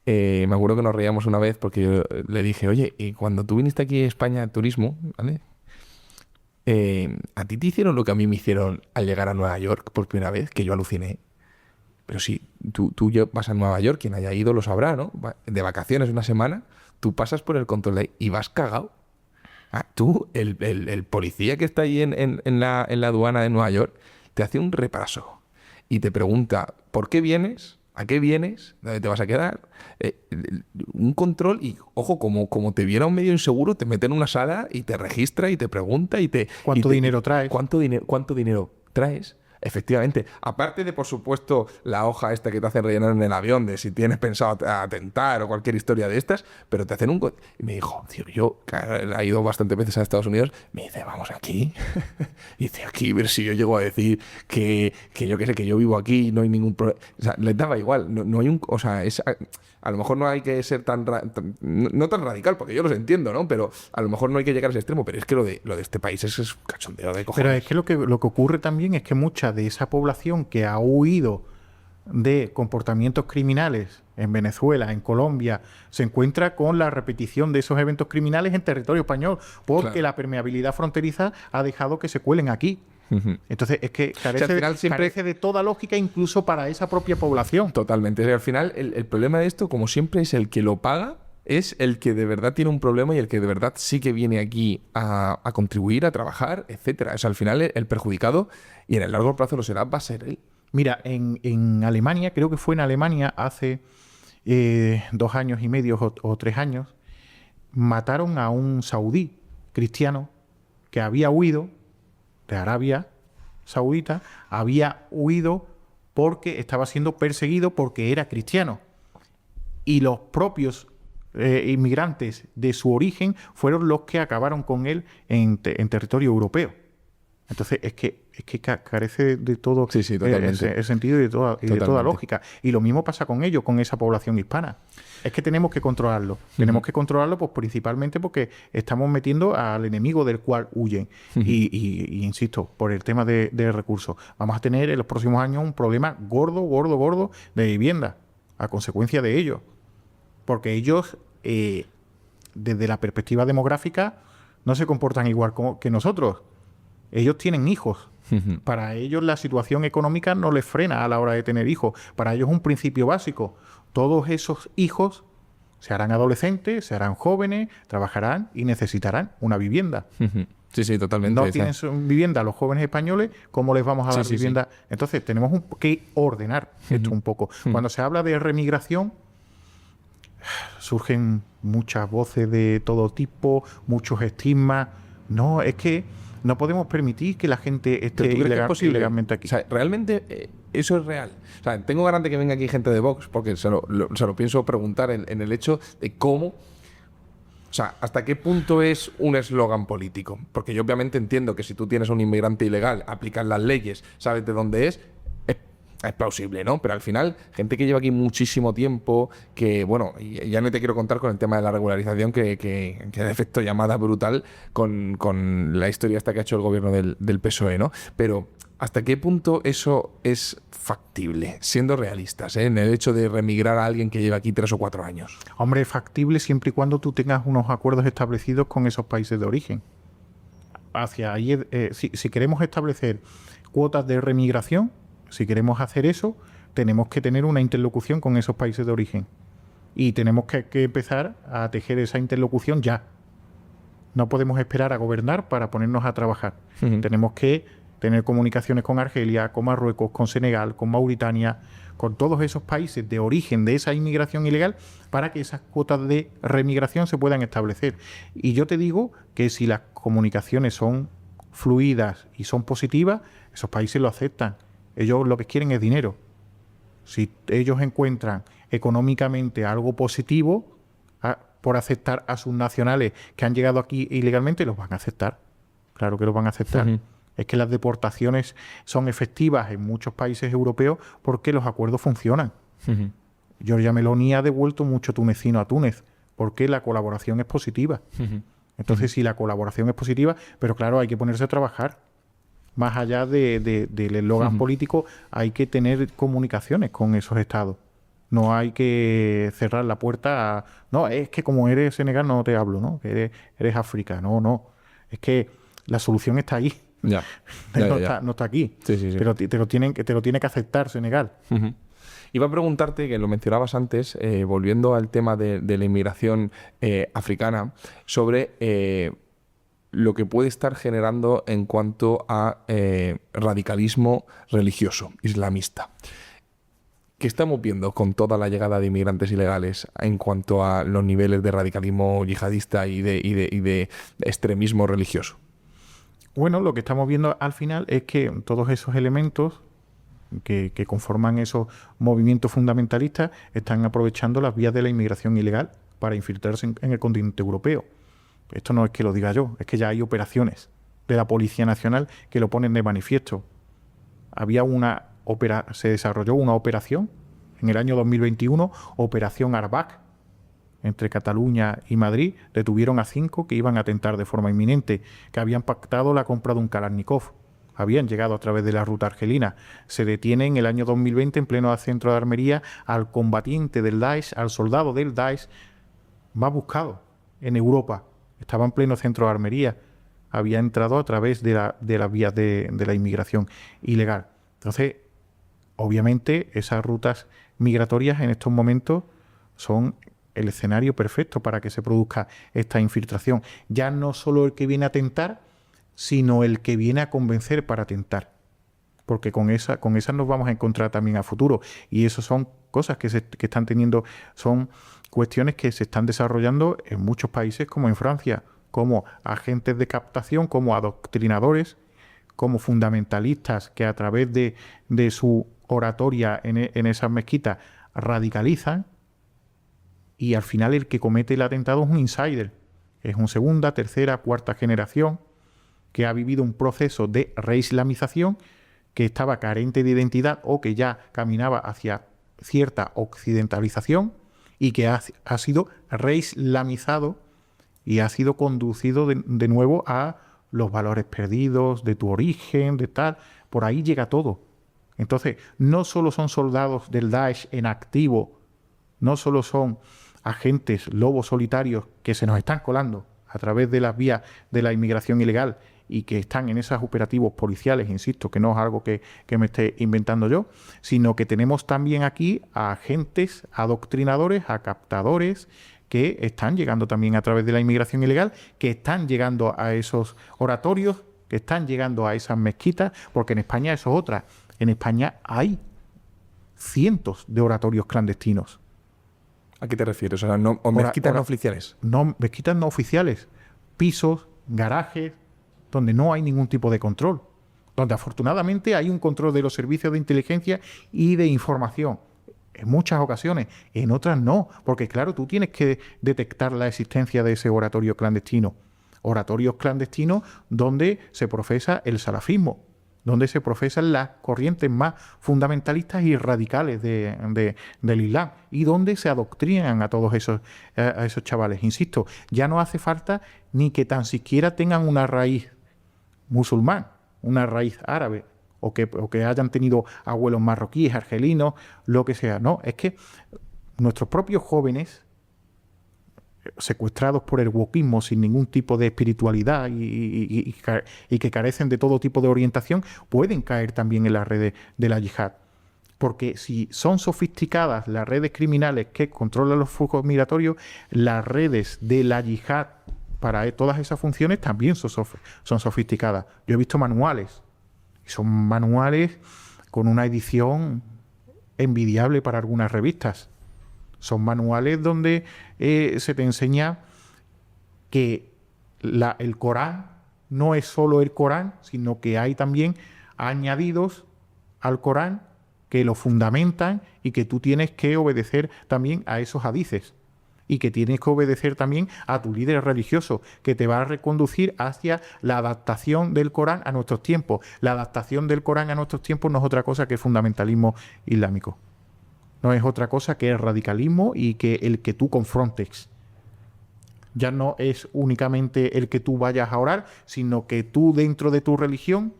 me acuerdo que nos reíamos una vez porque yo le dije, oye, y cuando tú viniste aquí a España de turismo, ¿vale? ¿A ti te hicieron lo que a mí me hicieron al llegar a Nueva York por primera vez? Que yo aluciné. Pero sí, tú vas a Nueva York, quien haya ido lo sabrá, ¿no? De vacaciones una semana, tú pasas por el control de ahí y vas cagado. Tú, el policía que está ahí en la aduana de Nueva York, te hace un repaso y te pregunta, ¿por qué vienes? ¿A qué vienes? ¿Dónde te vas a quedar? Un control y, ojo, como te viera un medio inseguro, te mete en una sala y te registra y te pregunta y te... ¿Cuánto dinero traes? ¿Cuánto dinero traes? Efectivamente. Aparte de, por supuesto, la hoja esta que te hacen rellenar en el avión de si tienes pensado atentar o cualquier historia de estas, pero te hacen un... Y me dijo, tío, yo que he ido bastantes veces a Estados Unidos, me dice, vamos aquí. Y dice, aquí, a ver si yo llego a decir que yo qué sé, que yo vivo aquí y no hay ningún problema. O sea, les daba igual. No hay un... O sea, a lo mejor no hay que ser no tan radical, porque yo los entiendo, ¿no? Pero a lo mejor no hay que llegar a ese extremo. Pero es que lo de este país es cachondeo de cojones. Pero es que lo que ocurre también es que mucha de esa población que ha huido de comportamientos criminales en Venezuela, en Colombia, se encuentra con la repetición de esos eventos criminales en territorio español, porque la permeabilidad fronteriza ha dejado que se cuelen aquí. Entonces es que carece de toda lógica, incluso para esa propia población. Totalmente. Al final el problema de esto, como siempre, es el que lo paga, es el que de verdad tiene un problema y el que de verdad sí que viene aquí a contribuir, a trabajar, etcétera. O sea, al final el perjudicado, y en el largo plazo lo será, va a ser él. Mira, en Alemania, creo que fue en Alemania hace 2 años y medio o 3 años, mataron a un saudí cristiano que había huido de Arabia Saudita, había huido porque estaba siendo perseguido porque era cristiano. Y los propios inmigrantes de su origen fueron los que acabaron con él en territorio europeo. Entonces, es que carece de todo totalmente. el sentido y de toda lógica. Y lo mismo pasa con ellos, con esa población hispana. Es que tenemos que controlarlo. Tenemos que controlarlo pues, principalmente porque estamos metiendo al enemigo del cual huyen. Y insisto, por el tema de recursos. Vamos a tener en los próximos años un problema gordo de vivienda a consecuencia de ello. Porque ellos, desde la perspectiva demográfica, no se comportan igual que nosotros. Ellos tienen hijos. Para ellos la situación económica no les frena a la hora de tener hijos. Para ellos es un principio básico. Todos esos hijos se harán adolescentes, se harán jóvenes, trabajarán y necesitarán una vivienda. Sí, totalmente. No tienen vivienda los jóvenes españoles, ¿cómo les vamos a dar vivienda? Sí. Entonces tenemos que ordenar esto un poco. Cuando se habla de remigración, surgen muchas voces de todo tipo, muchos estigmas. No, es que no podemos permitir que la gente esté ilegalmente aquí. O sea, realmente eso es real. O sea, tengo ganas de que venga aquí gente de Vox, porque se lo pienso preguntar en el hecho de cómo... O sea, ¿hasta qué punto es un eslogan político? Porque yo obviamente entiendo que si tú tienes a un inmigrante ilegal, aplicas las leyes, sabes de dónde es plausible, ¿no? Pero al final, gente que lleva aquí muchísimo tiempo, que, bueno, y ya no te quiero contar con el tema de la regularización, que de efecto llamada brutal con la historia esta que ha hecho el gobierno del PSOE, ¿no? Pero, ¿hasta qué punto eso es factible, siendo realistas, en el hecho de remigrar a alguien que lleva aquí 3 o 4 años? Hombre, es factible siempre y cuando tú tengas unos acuerdos establecidos con esos países de origen. Hacia ahí, si queremos establecer cuotas de remigración, si queremos hacer eso, tenemos que tener una interlocución con esos países de origen. Y tenemos que empezar a tejer esa interlocución ya. No podemos esperar a gobernar para ponernos a trabajar. Tenemos que tener comunicaciones con Argelia, con Marruecos, con Senegal, con Mauritania, con todos esos países de origen de esa inmigración ilegal para que esas cuotas de remigración se puedan establecer. Y yo te digo que si las comunicaciones son fluidas y son positivas, esos países lo aceptan. Ellos lo que quieren es dinero. Si ellos encuentran económicamente algo positivo por aceptar a sus nacionales que han llegado aquí ilegalmente, los van a aceptar. Claro que los van a aceptar. Es que las deportaciones son efectivas en muchos países europeos porque los acuerdos funcionan. Giorgia Meloni ha devuelto mucho tunecino a Túnez porque la colaboración es positiva. Entonces, si la colaboración es positiva, pero claro, hay que ponerse a trabajar. Más allá del eslogan político, hay que tener comunicaciones con esos estados. No hay que cerrar la puerta a... No, es que como eres Senegal no te hablo, ¿no? Que eres África. No. Es que la solución está ahí. Ya. No está aquí. Sí. Pero te lo tiene que aceptar Senegal. Iba a preguntarte, que lo mencionabas antes, volviendo al tema de la inmigración africana, sobre... lo que puede estar generando en cuanto a radicalismo religioso, islamista. ¿Qué estamos viendo con toda la llegada de inmigrantes ilegales en cuanto a los niveles de radicalismo yihadista y de extremismo religioso? Bueno, lo que estamos viendo al final es que todos esos elementos que conforman esos movimientos fundamentalistas están aprovechando las vías de la inmigración ilegal para infiltrarse en el continente europeo. Esto no es que lo diga yo, es que ya hay operaciones de la Policía Nacional que lo ponen de manifiesto. Se desarrolló una operación en el año 2021, Operación Arbac, entre Cataluña y Madrid. Detuvieron a 5 que iban a atentar de forma inminente, que habían pactado la compra de un Kalashnikov. Habían llegado a través de la ruta argelina. Se detiene en el año 2020, en pleno centro de Almería, al combatiente del Daesh, al soldado del Daesh más buscado en Europa. Estaba en pleno centro de Almería. Había entrado a través de las vías de la inmigración ilegal. Entonces, obviamente, esas rutas migratorias en estos momentos son el escenario perfecto para que se produzca esta infiltración. Ya no solo el que viene a atentar, sino el que viene a convencer para atentar. Porque con esas nos vamos a encontrar también a futuro. Y eso son cosas que están teniendo, son cuestiones que se están desarrollando en muchos países, como en Francia, como agentes de captación, como adoctrinadores, como fundamentalistas que a través de su oratoria en esas mezquitas radicalizan y al final el que comete el atentado es un insider. Es un segunda, tercera, cuarta generación que ha vivido un proceso de reislamización, que estaba carente de identidad o que ya caminaba hacia cierta occidentalización y que ha sido reislamizado y ha sido conducido de nuevo a los valores perdidos de tu origen, de tal. Por ahí llega todo. Entonces, no solo son soldados del Daesh en activo, no solo son agentes lobos solitarios que se nos están colando a través de las vías de la inmigración ilegal y que están en esos operativos policiales, insisto, que no es algo que me esté inventando yo, sino que tenemos también aquí a agentes adoctrinadores, a captadores, que están llegando también a través de la inmigración ilegal, que están llegando a esos oratorios, que están llegando a esas mezquitas, porque en España eso es otra. En España hay cientos de oratorios clandestinos. ¿A qué te refieres? O sea, mezquitas no oficiales. No, mezquitas no oficiales. Pisos, garajes, donde no hay ningún tipo de control. Donde afortunadamente hay un control de los servicios de inteligencia y de información. En muchas ocasiones. En otras no. Porque claro, tú tienes que detectar la existencia de ese oratorio clandestino. Oratorios clandestinos donde se profesa el salafismo, donde se profesan las corrientes más fundamentalistas y radicales del Islam, y donde se adoctrinan a todos esos chavales. Insisto, ya no hace falta ni que tan siquiera tengan una raíz musulmán, una raíz árabe, o que hayan tenido abuelos marroquíes, argelinos, lo que sea. No, es que nuestros propios jóvenes, secuestrados por el wokismo sin ningún tipo de espiritualidad y que carecen de todo tipo de orientación, pueden caer también en las redes de la yihad. Porque si son sofisticadas las redes criminales que controlan los flujos migratorios, las redes de la yihad para todas esas funciones también son sofisticadas. Yo he visto manuales, y son manuales con una edición envidiable para algunas revistas. Son manuales donde se te enseña que el Corán no es solo el Corán, sino que hay también añadidos al Corán que lo fundamentan y que tú tienes que obedecer también a esos hadices y que tienes que obedecer también a tu líder religioso, que te va a reconducir hacia la adaptación del Corán a nuestros tiempos. La adaptación del Corán a nuestros tiempos no es otra cosa que fundamentalismo islámico. No es otra cosa que el radicalismo y que el que tú confrontes. Ya no es únicamente el que tú vayas a orar, sino que tú dentro de tu religión,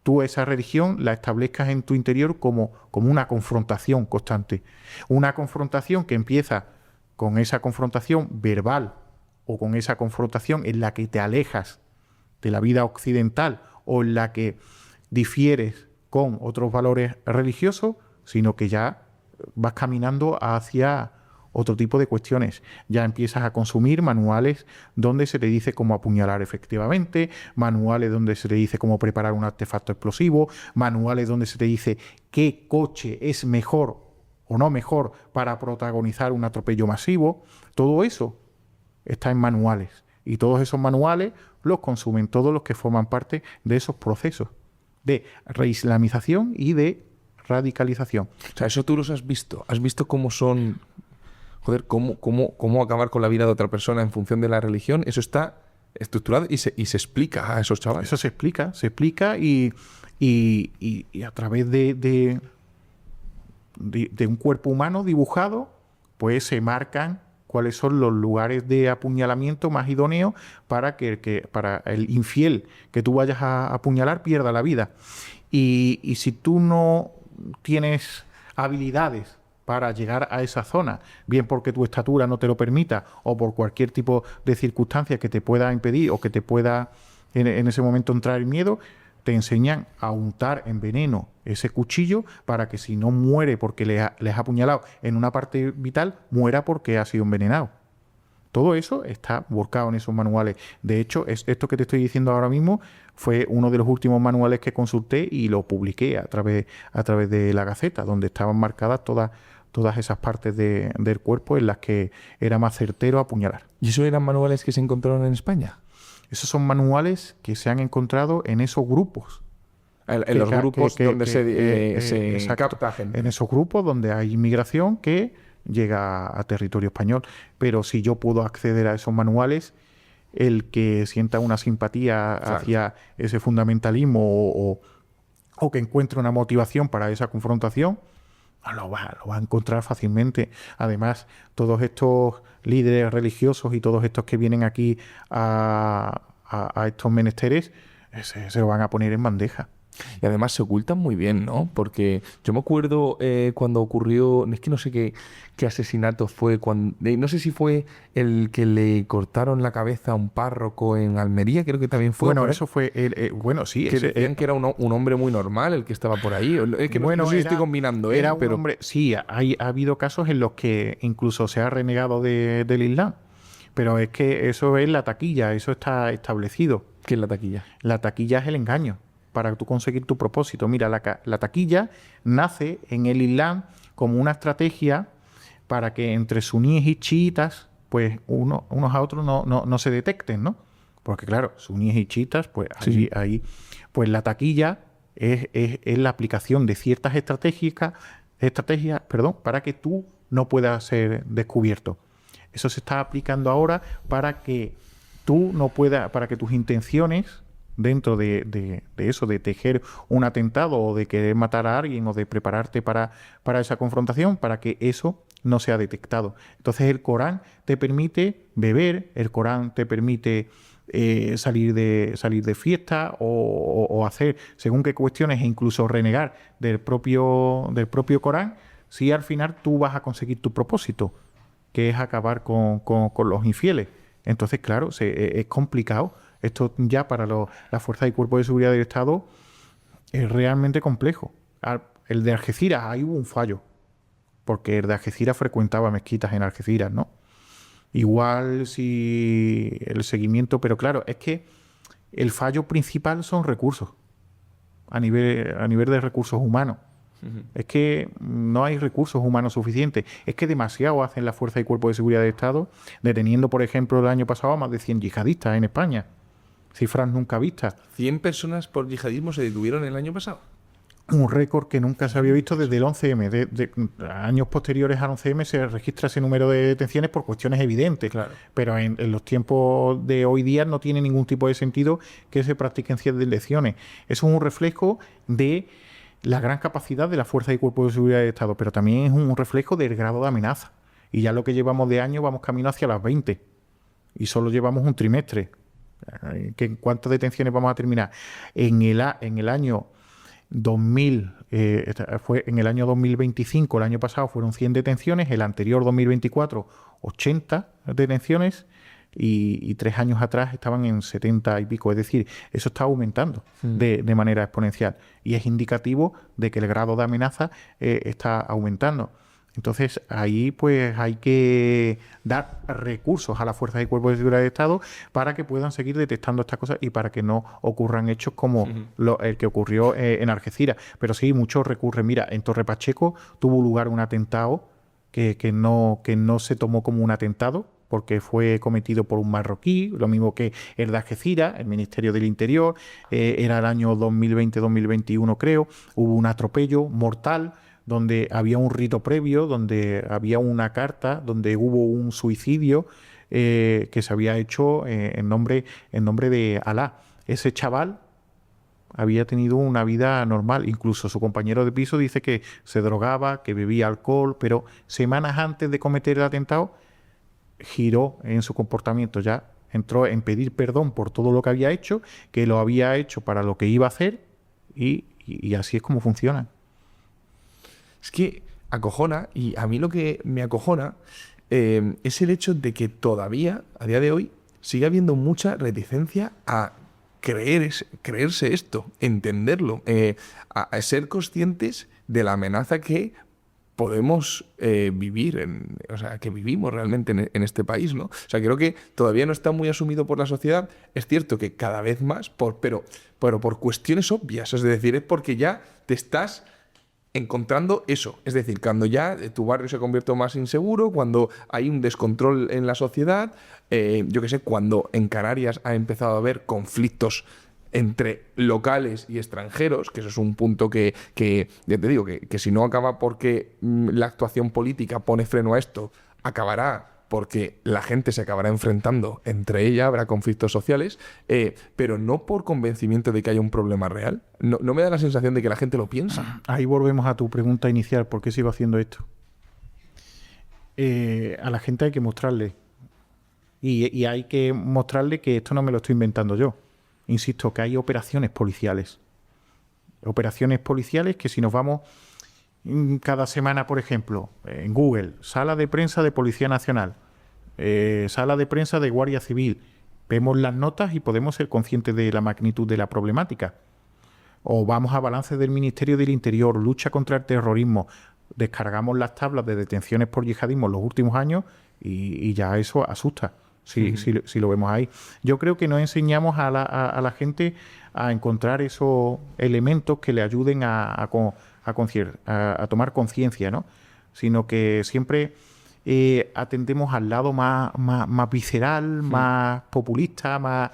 tú esa religión la establezcas en tu interior como una confrontación constante. Una confrontación que empieza con esa confrontación verbal o con esa confrontación en la que te alejas de la vida occidental o en la que difieres con otros valores religiosos, sino que ya vas caminando hacia otro tipo de cuestiones. Ya empiezas a consumir manuales donde se te dice cómo apuñalar efectivamente, manuales donde se te dice cómo preparar un artefacto explosivo, manuales donde se te dice qué coche es mejor o no mejor para protagonizar un atropello masivo. Todo eso está en manuales. Y todos esos manuales los consumen todos los que forman parte de esos procesos de reislamización y de radicalización. O sea, eso tú los has visto. Has visto cómo son... Joder, cómo acabar con la vida de otra persona en función de la religión. Eso está estructurado y se explica a esos chavales. Eso se explica y a través de un cuerpo humano dibujado, pues se marcan cuáles son los lugares de apuñalamiento más idóneos para para el infiel que tú vayas a apuñalar pierda la vida. Y si tú no tienes habilidades para llegar a esa zona, bien porque tu estatura no te lo permita o por cualquier tipo de circunstancia que te pueda impedir o que te pueda en ese momento entrar el miedo, te enseñan a untar en veneno ese cuchillo para que si no muere porque le has apuñalado en una parte vital, muera porque ha sido envenenado. Todo eso está volcado en esos manuales. De hecho, esto que te estoy diciendo ahora mismo fue uno de los últimos manuales que consulté y lo publiqué a través de la Gaceta, donde estaban marcadas todas esas partes del cuerpo en las que era más certero apuñalar. ¿Y esos eran manuales que se encontraron en España? Esos son manuales que se han encontrado en esos grupos. En los grupos donde se capta gente. En esos grupos donde hay inmigración que llega a territorio español. Pero si yo puedo acceder a esos manuales, el que sienta una simpatía hacia ese fundamentalismo o que encuentre una motivación para esa confrontación, lo va a encontrar fácilmente. Además, todos estos líderes religiosos y todos estos que vienen aquí a estos menesteres se lo van a poner en bandeja. Y además se ocultan muy bien, ¿no? Porque yo me acuerdo cuando ocurrió, es que no sé qué asesinato fue, no sé si fue el que le cortaron la cabeza a un párroco en Almería, creo que también fue. Bueno, eso fue, sí. Que decían que era un hombre muy normal el que estaba por ahí. Es que no sé si estoy combinando, era un pero... hombre, sí, ha habido casos en los que incluso se ha renegado del Islam. Pero es que eso es la taquilla, eso está establecido. ¿Qué es la taquilla? La taquilla es el engaño para tú conseguir tu propósito. Mira, la taquilla nace en el Islam como una estrategia para que entre suníes y chiitas, pues unos a otros no se detecten, ¿no? Porque claro, suníes y chiitas, pues ahí pues la taquilla es la aplicación de ciertas estrategias, para que tú no puedas ser descubierto. Eso se está aplicando ahora para que tú no puedas, para que tus intenciones dentro de eso, de tejer un atentado o de querer matar a alguien o de prepararte para esa confrontación, para que eso no sea detectado. Entonces el Corán te permite beber, el Corán te permite salir de fiesta o hacer según qué cuestiones e incluso renegar del propio Corán, si al final tú vas a conseguir tu propósito, que es acabar con los infieles. Entonces, claro, es complicado. Esto ya para las fuerzas y cuerpos de seguridad del Estado es realmente complejo. El de Algeciras, ahí hubo un fallo, porque el de Algeciras frecuentaba mezquitas en Algeciras, ¿no? Igual si el seguimiento, pero claro, es que el fallo principal son recursos, a nivel de recursos humanos. Uh-huh. Es que no hay recursos humanos suficientes. Es que demasiado hacen las fuerzas y cuerpos de seguridad del Estado, deteniendo, por ejemplo, el año pasado a más de 100 yihadistas en España. Cifras nunca vistas. 100 personas por yihadismo se detuvieron el año pasado. Un récord que nunca se había visto desde el 11M. De años posteriores al 11M se registra ese número de detenciones por cuestiones evidentes. Claro. Pero en los tiempos de hoy día no tiene ningún tipo de sentido que se practiquen ciertas elecciones. Eso es un reflejo de la gran capacidad de las fuerzas y cuerpos de seguridad del Estado, pero también es un reflejo del grado de amenaza. Y ya lo que llevamos de año vamos camino hacia las 20. Y solo llevamos un trimestre. ¿Cuántas detenciones vamos a terminar? En el año 2000, fue en el año 2025, el año pasado fueron 100 detenciones, el anterior 2024, 80 detenciones y 3 años atrás estaban en 70 y pico. Es decir, eso está aumentando de manera exponencial y es indicativo de que el grado de amenaza está aumentando. Entonces, ahí pues hay que dar recursos a las fuerzas y cuerpos de seguridad del Estado para que puedan seguir detectando estas cosas y para que no ocurran hechos como el que ocurrió en Algeciras. Pero sí, muchos recurren. Mira, en Torre Pacheco tuvo lugar un atentado que no se tomó como un atentado, porque fue cometido por un marroquí, lo mismo que el de Algeciras, el Ministerio del Interior. Era el año 2020-2021, creo. Hubo un atropello mortal, donde había un rito previo, donde había una carta, donde hubo un suicidio que se había hecho en nombre de Alá. Ese chaval había tenido una vida normal, incluso su compañero de piso dice que se drogaba, que bebía alcohol, pero semanas antes de cometer el atentado giró en su comportamiento, ya entró en pedir perdón por todo lo que había hecho, que lo había hecho para lo que iba a hacer y así es como funciona. Es que acojona, y a mí lo que me acojona es el hecho de que todavía, a día de hoy, sigue habiendo mucha reticencia a creerse esto, entenderlo, a ser conscientes de la amenaza que podemos vivir, o sea, que vivimos realmente en este país, ¿no? O sea, creo que todavía no está muy asumido por la sociedad. Es cierto que cada vez más, pero por cuestiones obvias, es decir, es porque ya te estás encontrando eso, es decir, cuando ya tu barrio se convierte más inseguro, cuando hay un descontrol en la sociedad, yo qué sé, cuando en Canarias ha empezado a haber conflictos entre locales y extranjeros, que eso es un punto que ya te digo, que si no acaba porque la actuación política pone freno a esto, acabará porque la gente se acabará enfrentando entre ella, habrá conflictos sociales, pero no por convencimiento de que haya un problema real. No me da la sensación de que la gente lo piensa. Ahí volvemos a tu pregunta inicial, ¿por qué sigo haciendo esto? A la gente hay que mostrarle. Y hay que mostrarle que esto no me lo estoy inventando yo. Insisto, que hay operaciones policiales. Operaciones policiales que si nos vamos cada semana, por ejemplo, en Google, sala de prensa de Policía Nacional, sala de prensa de Guardia Civil, vemos las notas y podemos ser conscientes de la magnitud de la problemática. O vamos a balance del Ministerio del Interior, lucha contra el terrorismo, descargamos las tablas de detenciones por yihadismo en los últimos años y ya eso asusta. Si lo vemos ahí. Yo creo que no enseñamos a la gente a encontrar esos elementos que le ayuden a tomar conciencia, ¿no? Sino que siempre atendemos al lado más visceral, más populista, más...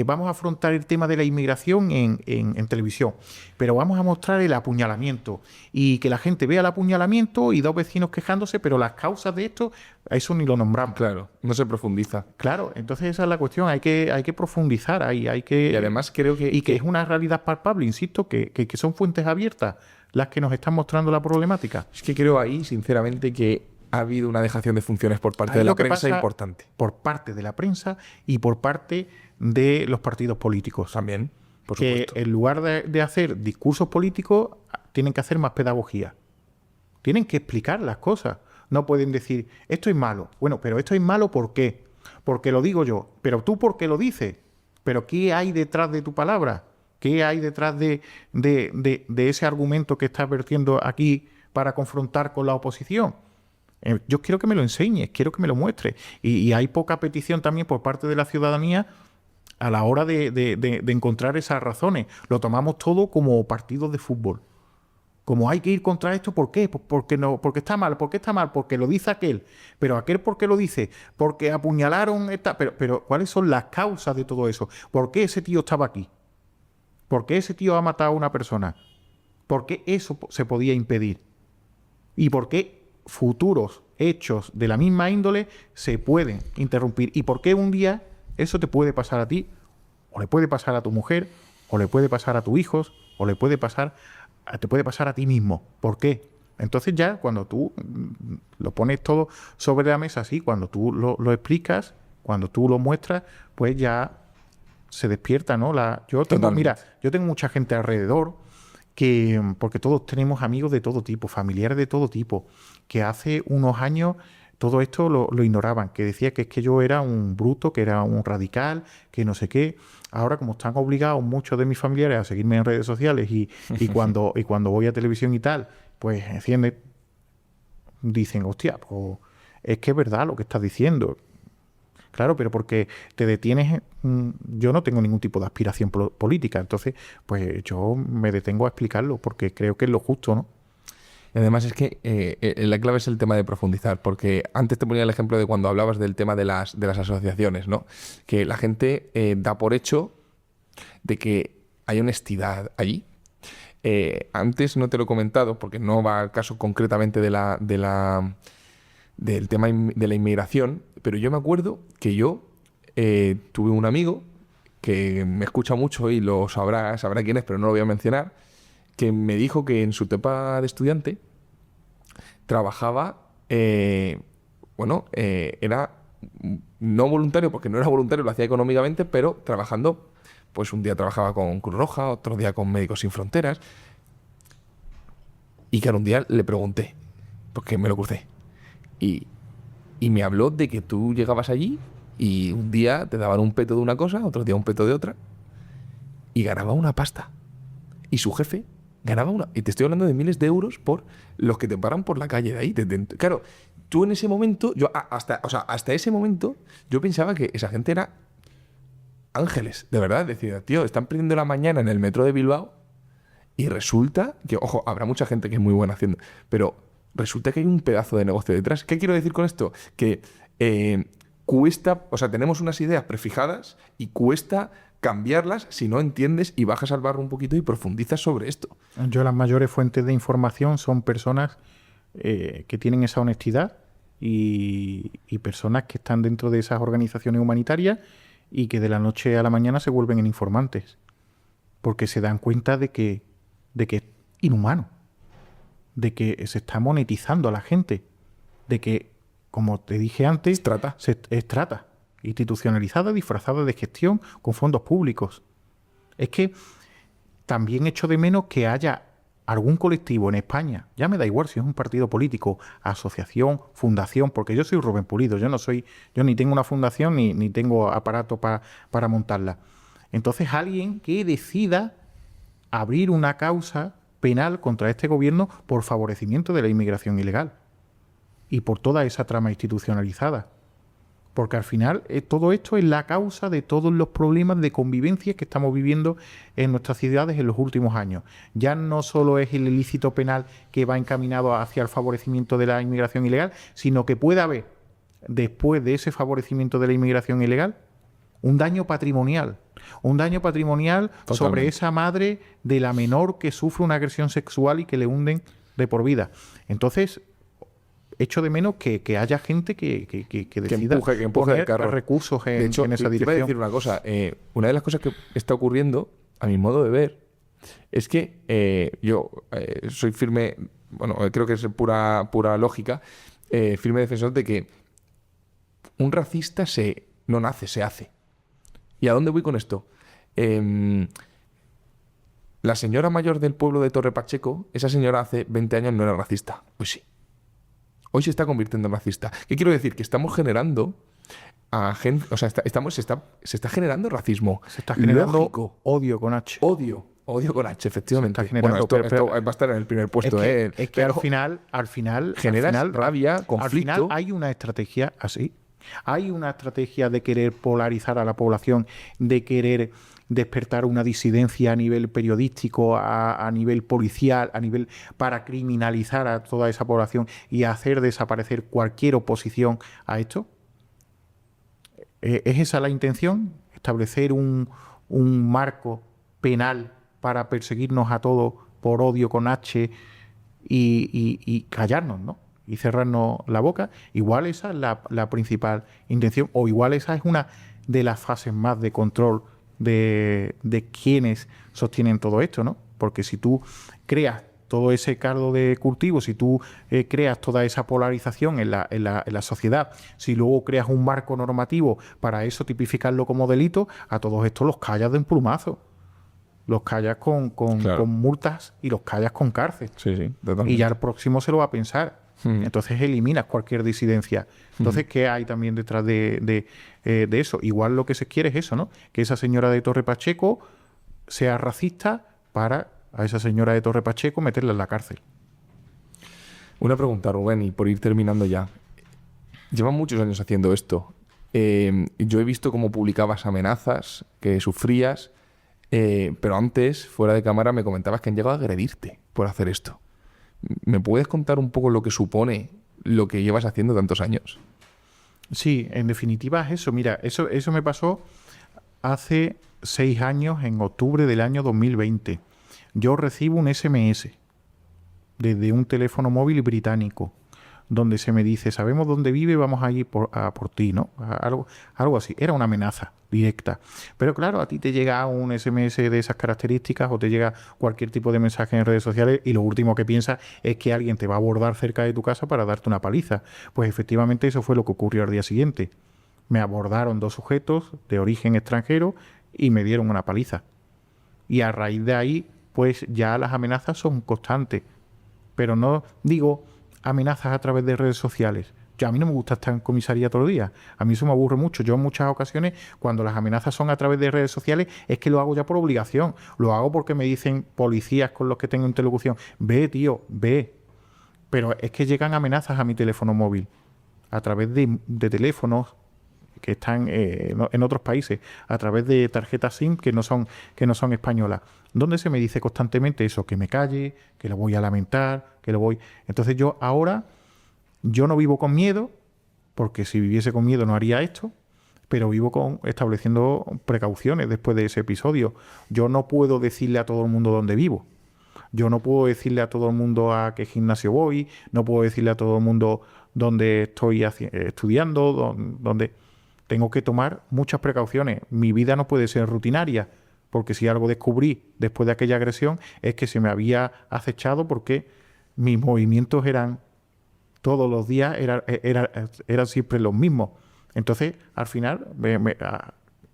vamos a afrontar el tema de la inmigración en televisión, pero vamos a mostrar el apuñalamiento y que la gente vea el apuñalamiento y dos vecinos quejándose, pero las causas de esto, a eso ni lo nombramos. Claro, no se profundiza. Claro, entonces esa es la cuestión, hay que profundizar ahí, hay que... Y además creo que... Y que es una realidad palpable, insisto, que son fuentes abiertas las que nos están mostrando la problemática. Es que creo ahí, sinceramente, que ha habido una dejación de funciones por parte de la prensa importante. Por parte de la prensa y por parte de los partidos políticos. También, por supuesto. Que en lugar de hacer discursos políticos, tienen que hacer más pedagogía. Tienen que explicar las cosas. No pueden decir, esto es malo. Bueno, pero esto es malo ¿por qué? Porque lo digo yo. Pero tú, ¿por qué lo dices? Pero ¿qué hay detrás de tu palabra? ¿Qué hay detrás de ese argumento que estás vertiendo aquí para confrontar con la oposición? Yo quiero que me lo enseñes, quiero que me lo muestres. Y hay poca petición también por parte de la ciudadanía a la hora de encontrar esas razones. Lo tomamos todo como partidos de fútbol. Como hay que ir contra esto, ¿por qué? Pues porque está mal. ¿Por qué está mal? Porque lo dice aquel. Pero aquel, ¿por qué lo dice? Porque apuñalaron esta... Pero ¿cuáles son las causas de todo eso? ¿Por qué ese tío estaba aquí? ¿Por qué ese tío ha matado a una persona? ¿Por qué eso se podía impedir? ¿Y por qué futuros hechos de la misma índole se pueden interrumpir? ¿Y por qué un día eso te puede pasar a ti, o le puede pasar a tu mujer, o le puede pasar a tus hijos, o te puede pasar a ti mismo? ¿Por qué? Entonces ya cuando tú lo pones todo sobre la mesa así, cuando tú lo explicas, cuando tú lo muestras, pues ya se despierta, ¿no? Yo tengo mucha gente alrededor porque todos tenemos amigos de todo tipo, familiares de todo tipo, que hace unos años todo esto lo ignoraban, que decía que es que yo era un bruto, que era un radical, que no sé qué. Ahora, como están obligados muchos de mis familiares a seguirme en redes sociales y cuando voy a televisión y tal, pues dicen, hostia, pues es que es verdad lo que estás diciendo. Claro, pero porque te detienes... Yo no tengo ningún tipo de aspiración política, entonces pues yo me detengo a explicarlo porque creo que es lo justo, ¿no? Además es que la clave es el tema de profundizar, porque antes te ponía el ejemplo de cuando hablabas del tema de las asociaciones, ¿no? Que la gente da por hecho de que hay honestidad allí. Antes no te lo he comentado porque no va al caso concretamente del tema de la inmigración, pero yo me acuerdo que yo tuve un amigo que me escucha mucho y lo sabrá quién es, pero no lo voy a mencionar, que me dijo que en su etapa de estudiante trabajaba, era no voluntario, porque no era voluntario, lo hacía económicamente, pero trabajando, pues un día trabajaba con Cruz Roja, otro día con Médicos Sin Fronteras, y que un día le pregunté, porque me lo crucé, y me habló de que tú llegabas allí y un día te daban un peto de una cosa, otro día un peto de otra, y ganaba una pasta. Y su jefe ganaba una... Y te estoy hablando de miles de euros por los que te paran por la calle de ahí. Claro, tú en ese momento... hasta ese momento yo pensaba que esa gente era ángeles, de verdad. Decía, tío, están perdiendo la mañana en el metro de Bilbao y resulta que, ojo, habrá mucha gente que es muy buena haciendo, pero resulta que hay un pedazo de negocio detrás. ¿Qué quiero decir con esto? Que cuesta... O sea, tenemos unas ideas prefijadas y cuesta cambiarlas si no entiendes y bajas al barro un poquito y profundizas sobre esto. Yo las mayores fuentes de información son personas que tienen esa honestidad y personas que están dentro de esas organizaciones humanitarias y que de la noche a la mañana se vuelven en informantes. Porque se dan cuenta de que es inhumano, de que se está monetizando a la gente, de que, como te dije antes, es trata institucionalizada, disfrazada de gestión con fondos públicos. Es que también echo de menos que haya algún colectivo en España, ya me da igual si es un partido político, asociación, fundación, porque yo soy Rubén Pulido, yo ni tengo una fundación ni tengo aparato para montarla. Entonces alguien que decida abrir una causa penal contra este gobierno por favorecimiento de la inmigración ilegal y por toda esa trama institucionalizada. Porque al final todo esto es la causa de todos los problemas de convivencia que estamos viviendo en nuestras ciudades en los últimos años. Ya no solo es el ilícito penal que va encaminado hacia el favorecimiento de la inmigración ilegal, sino que puede haber, después de ese favorecimiento de la inmigración ilegal, un daño patrimonial. Un daño patrimonial Totalmente. Sobre esa madre de la menor que sufre una agresión sexual y que le hunden de por vida. Entonces, echo de menos que haya gente que decida que empuje el carro. Recursos en, de hecho, en esa te dirección. Iba a decir una cosa. Una de las cosas que está ocurriendo, a mi modo de ver, es que yo soy firme, bueno, creo que es pura lógica, firme defensor de que un racista no nace, se hace. ¿Y a dónde voy con esto? La señora mayor del pueblo de Torre Pacheco, esa señora hace 20 años no era racista. Pues sí. Hoy se está convirtiendo en racista. ¿Qué quiero decir? Que estamos generando a gente... O sea, se está generando racismo. Se está generando lógico. Odio con H. Odio con H, efectivamente. Bueno, esto va a estar en el primer puesto. Es que al final generas rabia, conflicto. Al final hay una estrategia así. Hay una estrategia de querer polarizar a la población, de querer despertar una disidencia a nivel periodístico, a nivel policial, para criminalizar a toda esa población y hacer desaparecer cualquier oposición a esto. ¿Es esa la intención? ¿Establecer un marco penal para perseguirnos a todos por odio con H y callarnos, ¿no? Y cerrarnos la boca? Igual esa es la principal intención, o igual esa es una de las fases más de control de quienes sostienen todo esto, ¿no? Porque si tú creas todo ese caldo de cultivo, si tú creas toda esa polarización en la sociedad, si luego creas un marco normativo para eso, tipificarlo como delito, a todos estos los callas de un plumazo. Los callas con multas y los callas con cárcel. Sí, totalmente. Y ya el próximo se lo va a pensar. Entonces eliminas cualquier disidencia. Entonces, ¿qué hay también detrás de eso? Igual lo que se quiere es eso, ¿no? Que esa señora de Torre Pacheco sea racista para a esa señora de Torre Pacheco meterla en la cárcel. Una pregunta, Rubén, y por ir terminando ya. Llevan muchos años haciendo esto. Yo he visto cómo publicabas amenazas que sufrías, pero antes, fuera de cámara, me comentabas que han llegado a agredirte por hacer esto. ¿Me puedes contar un poco lo que supone lo que llevas haciendo tantos años? Sí, en definitiva es eso. Mira, eso me pasó hace 6 años, en octubre del año 2020. Yo recibo un SMS desde un teléfono móvil británico donde se me dice, sabemos dónde vive, vamos a ir a por ti, ¿no? Algo así. Era una amenaza directa. Pero claro, a ti te llega un SMS de esas características o te llega cualquier tipo de mensaje en redes sociales y lo último que piensas es que alguien te va a abordar cerca de tu casa para darte una paliza. Pues efectivamente eso fue lo que ocurrió al día siguiente. Me abordaron 2 sujetos de origen extranjero y me dieron una paliza. Y a raíz de ahí, pues ya las amenazas son constantes. Pero no digo amenazas a través de redes sociales. A mí no me gusta estar en comisaría todo el día. A mí eso me aburre mucho. Yo en muchas ocasiones, cuando las amenazas son a través de redes sociales, es que lo hago ya por obligación. Lo hago porque me dicen policías con los que tengo interlocución, ve, tío, ve. Pero es que llegan amenazas a mi teléfono móvil a través de teléfonos que están en otros países, a través de tarjetas SIM que no son españolas, donde se me dice constantemente eso, que me calle, que lo voy a lamentar, que lo voy... Entonces yo no vivo con miedo, porque si viviese con miedo no haría esto, pero vivo estableciendo precauciones después de ese episodio. Yo no puedo decirle a todo el mundo dónde vivo. Yo no puedo decirle a todo el mundo a qué gimnasio voy, no puedo decirle a todo el mundo dónde estoy estudiando, dónde... Tengo que tomar muchas precauciones. Mi vida no puede ser rutinaria, porque si algo descubrí después de aquella agresión es que se me había acechado porque mis movimientos eran todos los días, eran siempre los mismos. Entonces, al final,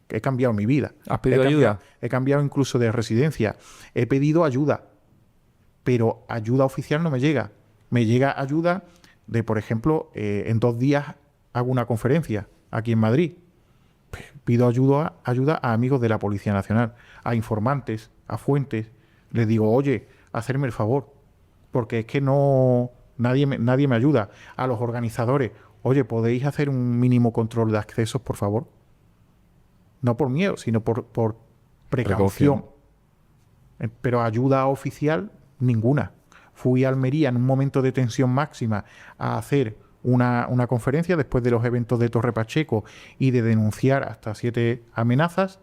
he cambiado mi vida. ¿Has pedido ayuda? He cambiado incluso de residencia. He pedido ayuda, pero ayuda oficial no me llega. Me llega ayuda de, por ejemplo, en 2 días hago una conferencia aquí en Madrid. Pido ayuda a amigos de la Policía Nacional, a informantes, a fuentes. Les digo, oye, hacerme el favor, porque es que nadie me ayuda. A los organizadores, oye, ¿podéis hacer un mínimo control de accesos, por favor? No por miedo, sino por precaución. Pero ayuda oficial, ninguna. Fui a Almería en un momento de tensión máxima a hacer una conferencia después de los eventos de Torre Pacheco y de denunciar hasta 7 amenazas.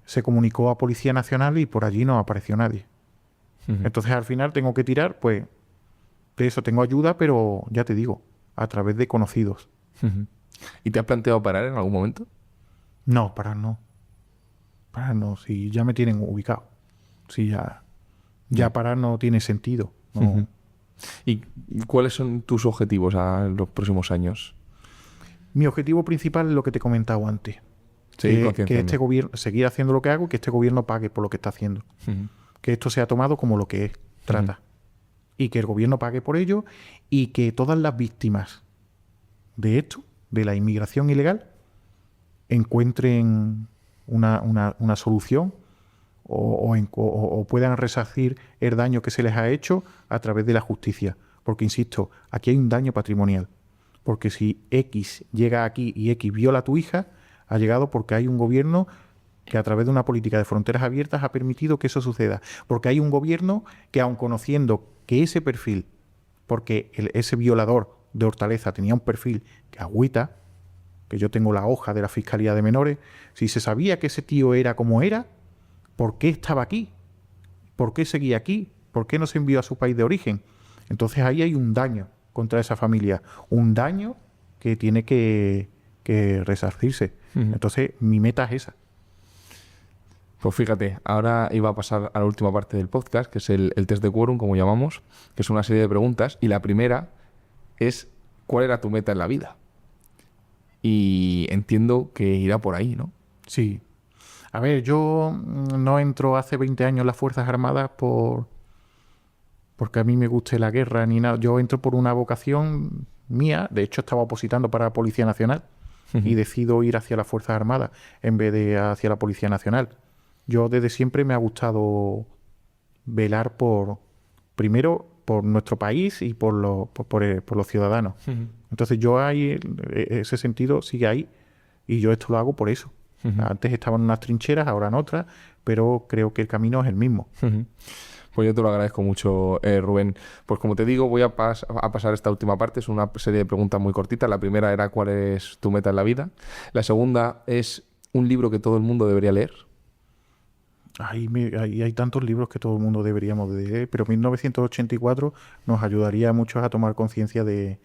Se comunicó a Policía Nacional y por allí no apareció nadie. Entonces al final tengo que tirar, pues, de eso. Tengo ayuda, pero ya te digo, a través de conocidos. ¿Y te has planteado parar en algún momento? No, parar no. Parar no, si ya me tienen ubicado. Si ya parar no tiene sentido. No. ¿Y cuáles son tus objetivos a los próximos años? Mi objetivo principal es lo que te he comentado antes. Seguir Que este gobierno, seguir haciendo lo que hago y que este gobierno pague por lo que está haciendo. Que esto sea tomado como lo que es, trata. Y que el gobierno pague por ello y que todas las víctimas de esto, de la inmigración ilegal, encuentren una solución o puedan resarcir el daño que se les ha hecho a través de la justicia. Porque, insisto, aquí hay un daño patrimonial. Porque si X llega aquí y X viola a tu hija, ha llegado porque hay un gobierno que a través de una política de fronteras abiertas ha permitido que eso suceda. Porque hay un gobierno que, aun conociendo que ese perfil, porque ese violador de Hortaleza tenía un perfil que agüita, que yo tengo la hoja de la Fiscalía de Menores, si se sabía que ese tío era como era, ¿por qué estaba aquí? ¿Por qué seguía aquí? ¿Por qué no se envió a su país de origen? Entonces ahí hay un daño contra esa familia, un daño que tiene que resarcirse. Entonces mi meta es esa. Pues fíjate, ahora iba a pasar a la última parte del podcast, que es el test de quórum, como llamamos, que es una serie de preguntas, y la primera es ¿cuál era tu meta en la vida? Y entiendo que irá por ahí, ¿no? Sí. A ver, yo no entro hace 20 años en las Fuerzas Armadas porque a mí me guste la guerra ni nada. Yo entro por una vocación mía. De hecho, estaba opositando para la Policía Nacional y decido ir hacia las Fuerzas Armadas en vez de hacia la Policía Nacional. Yo desde siempre me ha gustado velar primero por nuestro país y por los ciudadanos. Entonces yo ahí, ese sentido sigue ahí y yo esto lo hago por eso. Antes estaba en unas trincheras, ahora en otras, pero creo que el camino es el mismo. Pues yo te lo agradezco mucho, Rubén. Pues como te digo, voy a pasar esta última parte. Es una serie de preguntas muy cortitas. La primera era ¿cuál es tu meta en la vida? La segunda es un libro que todo el mundo debería leer. Hay tantos libros que todo el mundo deberíamos de leer, pero 1984 nos ayudaría a muchos a tomar conciencia de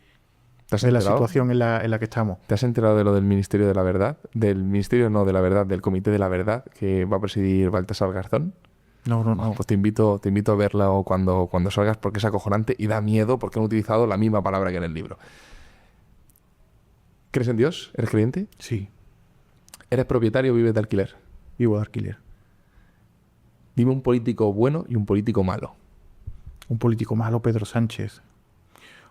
la situación en la que estamos. ¿Te has enterado de lo del Ministerio de la Verdad? Del Ministerio, no, de la Verdad, del Comité de la Verdad, que va a presidir Baltasar Garzón. No. Pues te invito a verlo cuando salgas, porque es acojonante y da miedo porque han utilizado la misma palabra que en el libro. ¿Crees en Dios? ¿Eres creyente? Sí. ¿Eres propietario o vives de alquiler? Vivo de alquiler. Dime un político bueno y un político malo. Un político malo, Pedro Sánchez.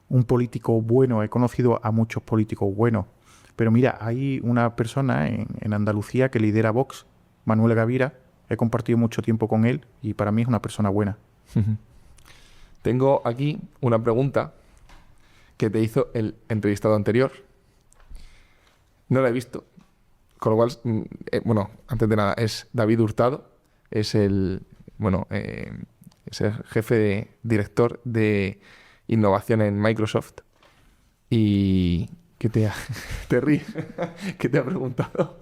Un político bueno, he conocido a muchos políticos buenos. Pero mira, hay una persona en Andalucía que lidera Vox, Manuel Gavira. He compartido mucho tiempo con él y para mí es una persona buena. Tengo aquí una pregunta que te hizo el entrevistado anterior. No la he visto. Con lo cual, antes de nada, es David Hurtado. Es el jefe director de innovación en Microsoft. Y ¿Qué te ha... te ríes? ¿Qué te ha preguntado?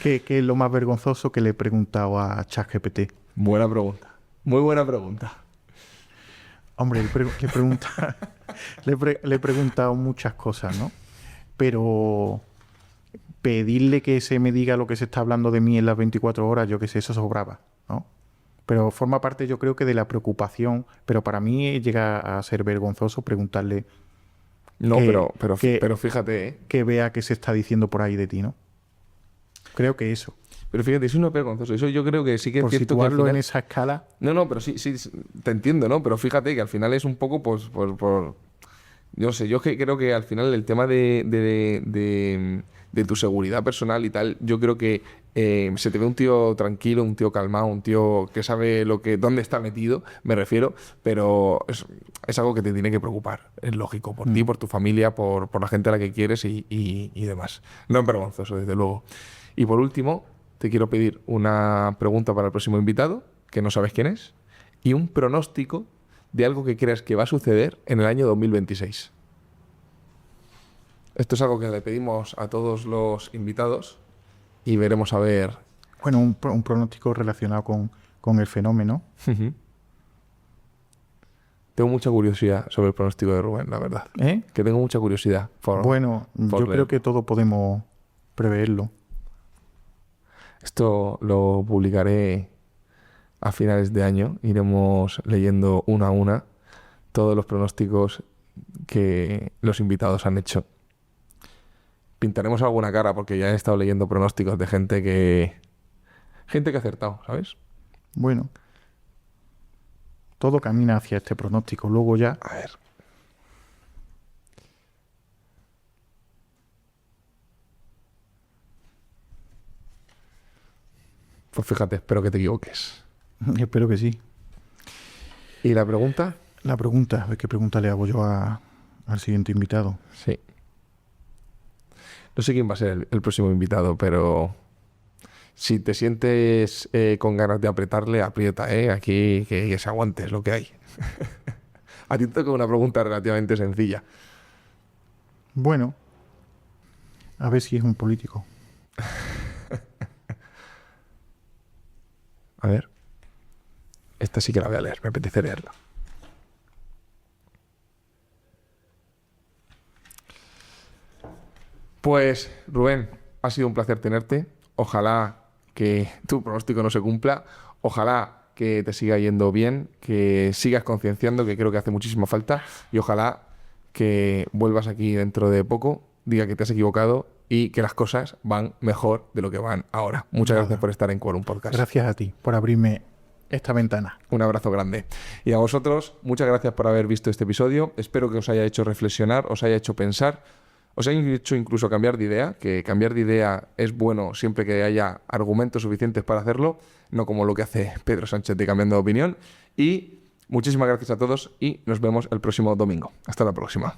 ¿Qué es lo más vergonzoso que le he preguntado a ChatGPT? Buena pregunta. Muy buena pregunta. Hombre, le he preguntado muchas cosas, ¿no? Pero pedirle que se me diga lo que se está hablando de mí en las 24 horas, yo qué sé, eso sobraba, ¿no? Pero forma parte, yo creo que de la preocupación. Pero para mí llega a ser vergonzoso preguntarle No, que, pero fíjate, ¿eh? que vea qué se está diciendo por ahí de ti, ¿no? Creo que eso. Pero fíjate, eso no es vergonzoso. Eso yo creo que sí que es Por cierto que al situarlo final... en esa escala. No, pero sí, te entiendo, ¿no? Pero fíjate que al final es un poco, pues, por... Yo sé, yo creo que al final el tema de tu seguridad personal y tal, yo creo que se te ve un tío tranquilo, un tío calmado, un tío que sabe dónde está metido, me refiero, pero es algo que te tiene que preocupar, es lógico, por ti, por tu familia, por la gente a la que quieres y demás. No es vergonzoso, desde luego. Y por último, te quiero pedir una pregunta para el próximo invitado, que no sabes quién es, y un pronóstico de algo que creas que va a suceder en el año 2026. Esto es algo que le pedimos a todos los invitados y veremos a ver. Bueno, un pronóstico relacionado con el fenómeno. Tengo mucha curiosidad sobre el pronóstico de Rubén, la verdad. ¿Eh? Que tengo mucha curiosidad. Bueno, yo creo que todo podemos preverlo. Esto lo publicaré a finales de año. Iremos leyendo una a una todos los pronósticos que los invitados han hecho. Pintaremos alguna cara porque ya he estado leyendo pronósticos de gente que ha acertado, ¿sabes? Bueno, todo camina hacia este pronóstico. Luego ya... A ver. Pues fíjate, espero que te equivoques. Espero que sí. ¿Y la pregunta? La pregunta, a ver qué pregunta le hago yo al siguiente invitado. Sí. No sé quién va a ser el próximo invitado, pero si te sientes con ganas de apretarle, aprieta, ¿eh? Aquí que se aguante, es lo que hay. A ti te toca una pregunta relativamente sencilla. Bueno, a ver si es un político. A ver. Esta sí que la voy a leer, me apetece leerla. Pues, Rubén, ha sido un placer tenerte. Ojalá que tu pronóstico no se cumpla. Ojalá que te siga yendo bien, que sigas concienciando, que creo que hace muchísima falta. Y ojalá que vuelvas aquí dentro de poco, diga que te has equivocado y que las cosas van mejor de lo que van ahora. Muchas gracias por estar en Quorum Podcast. Gracias a ti por abrirme esta ventana. Un abrazo grande. Y a vosotros, muchas gracias por haber visto este episodio. Espero que os haya hecho reflexionar, os haya hecho pensar, os haya hecho incluso cambiar de idea, que cambiar de idea es bueno siempre que haya argumentos suficientes para hacerlo, no como lo que hace Pedro Sánchez de cambiando de opinión. Y muchísimas gracias a todos y nos vemos el próximo domingo. Hasta la próxima.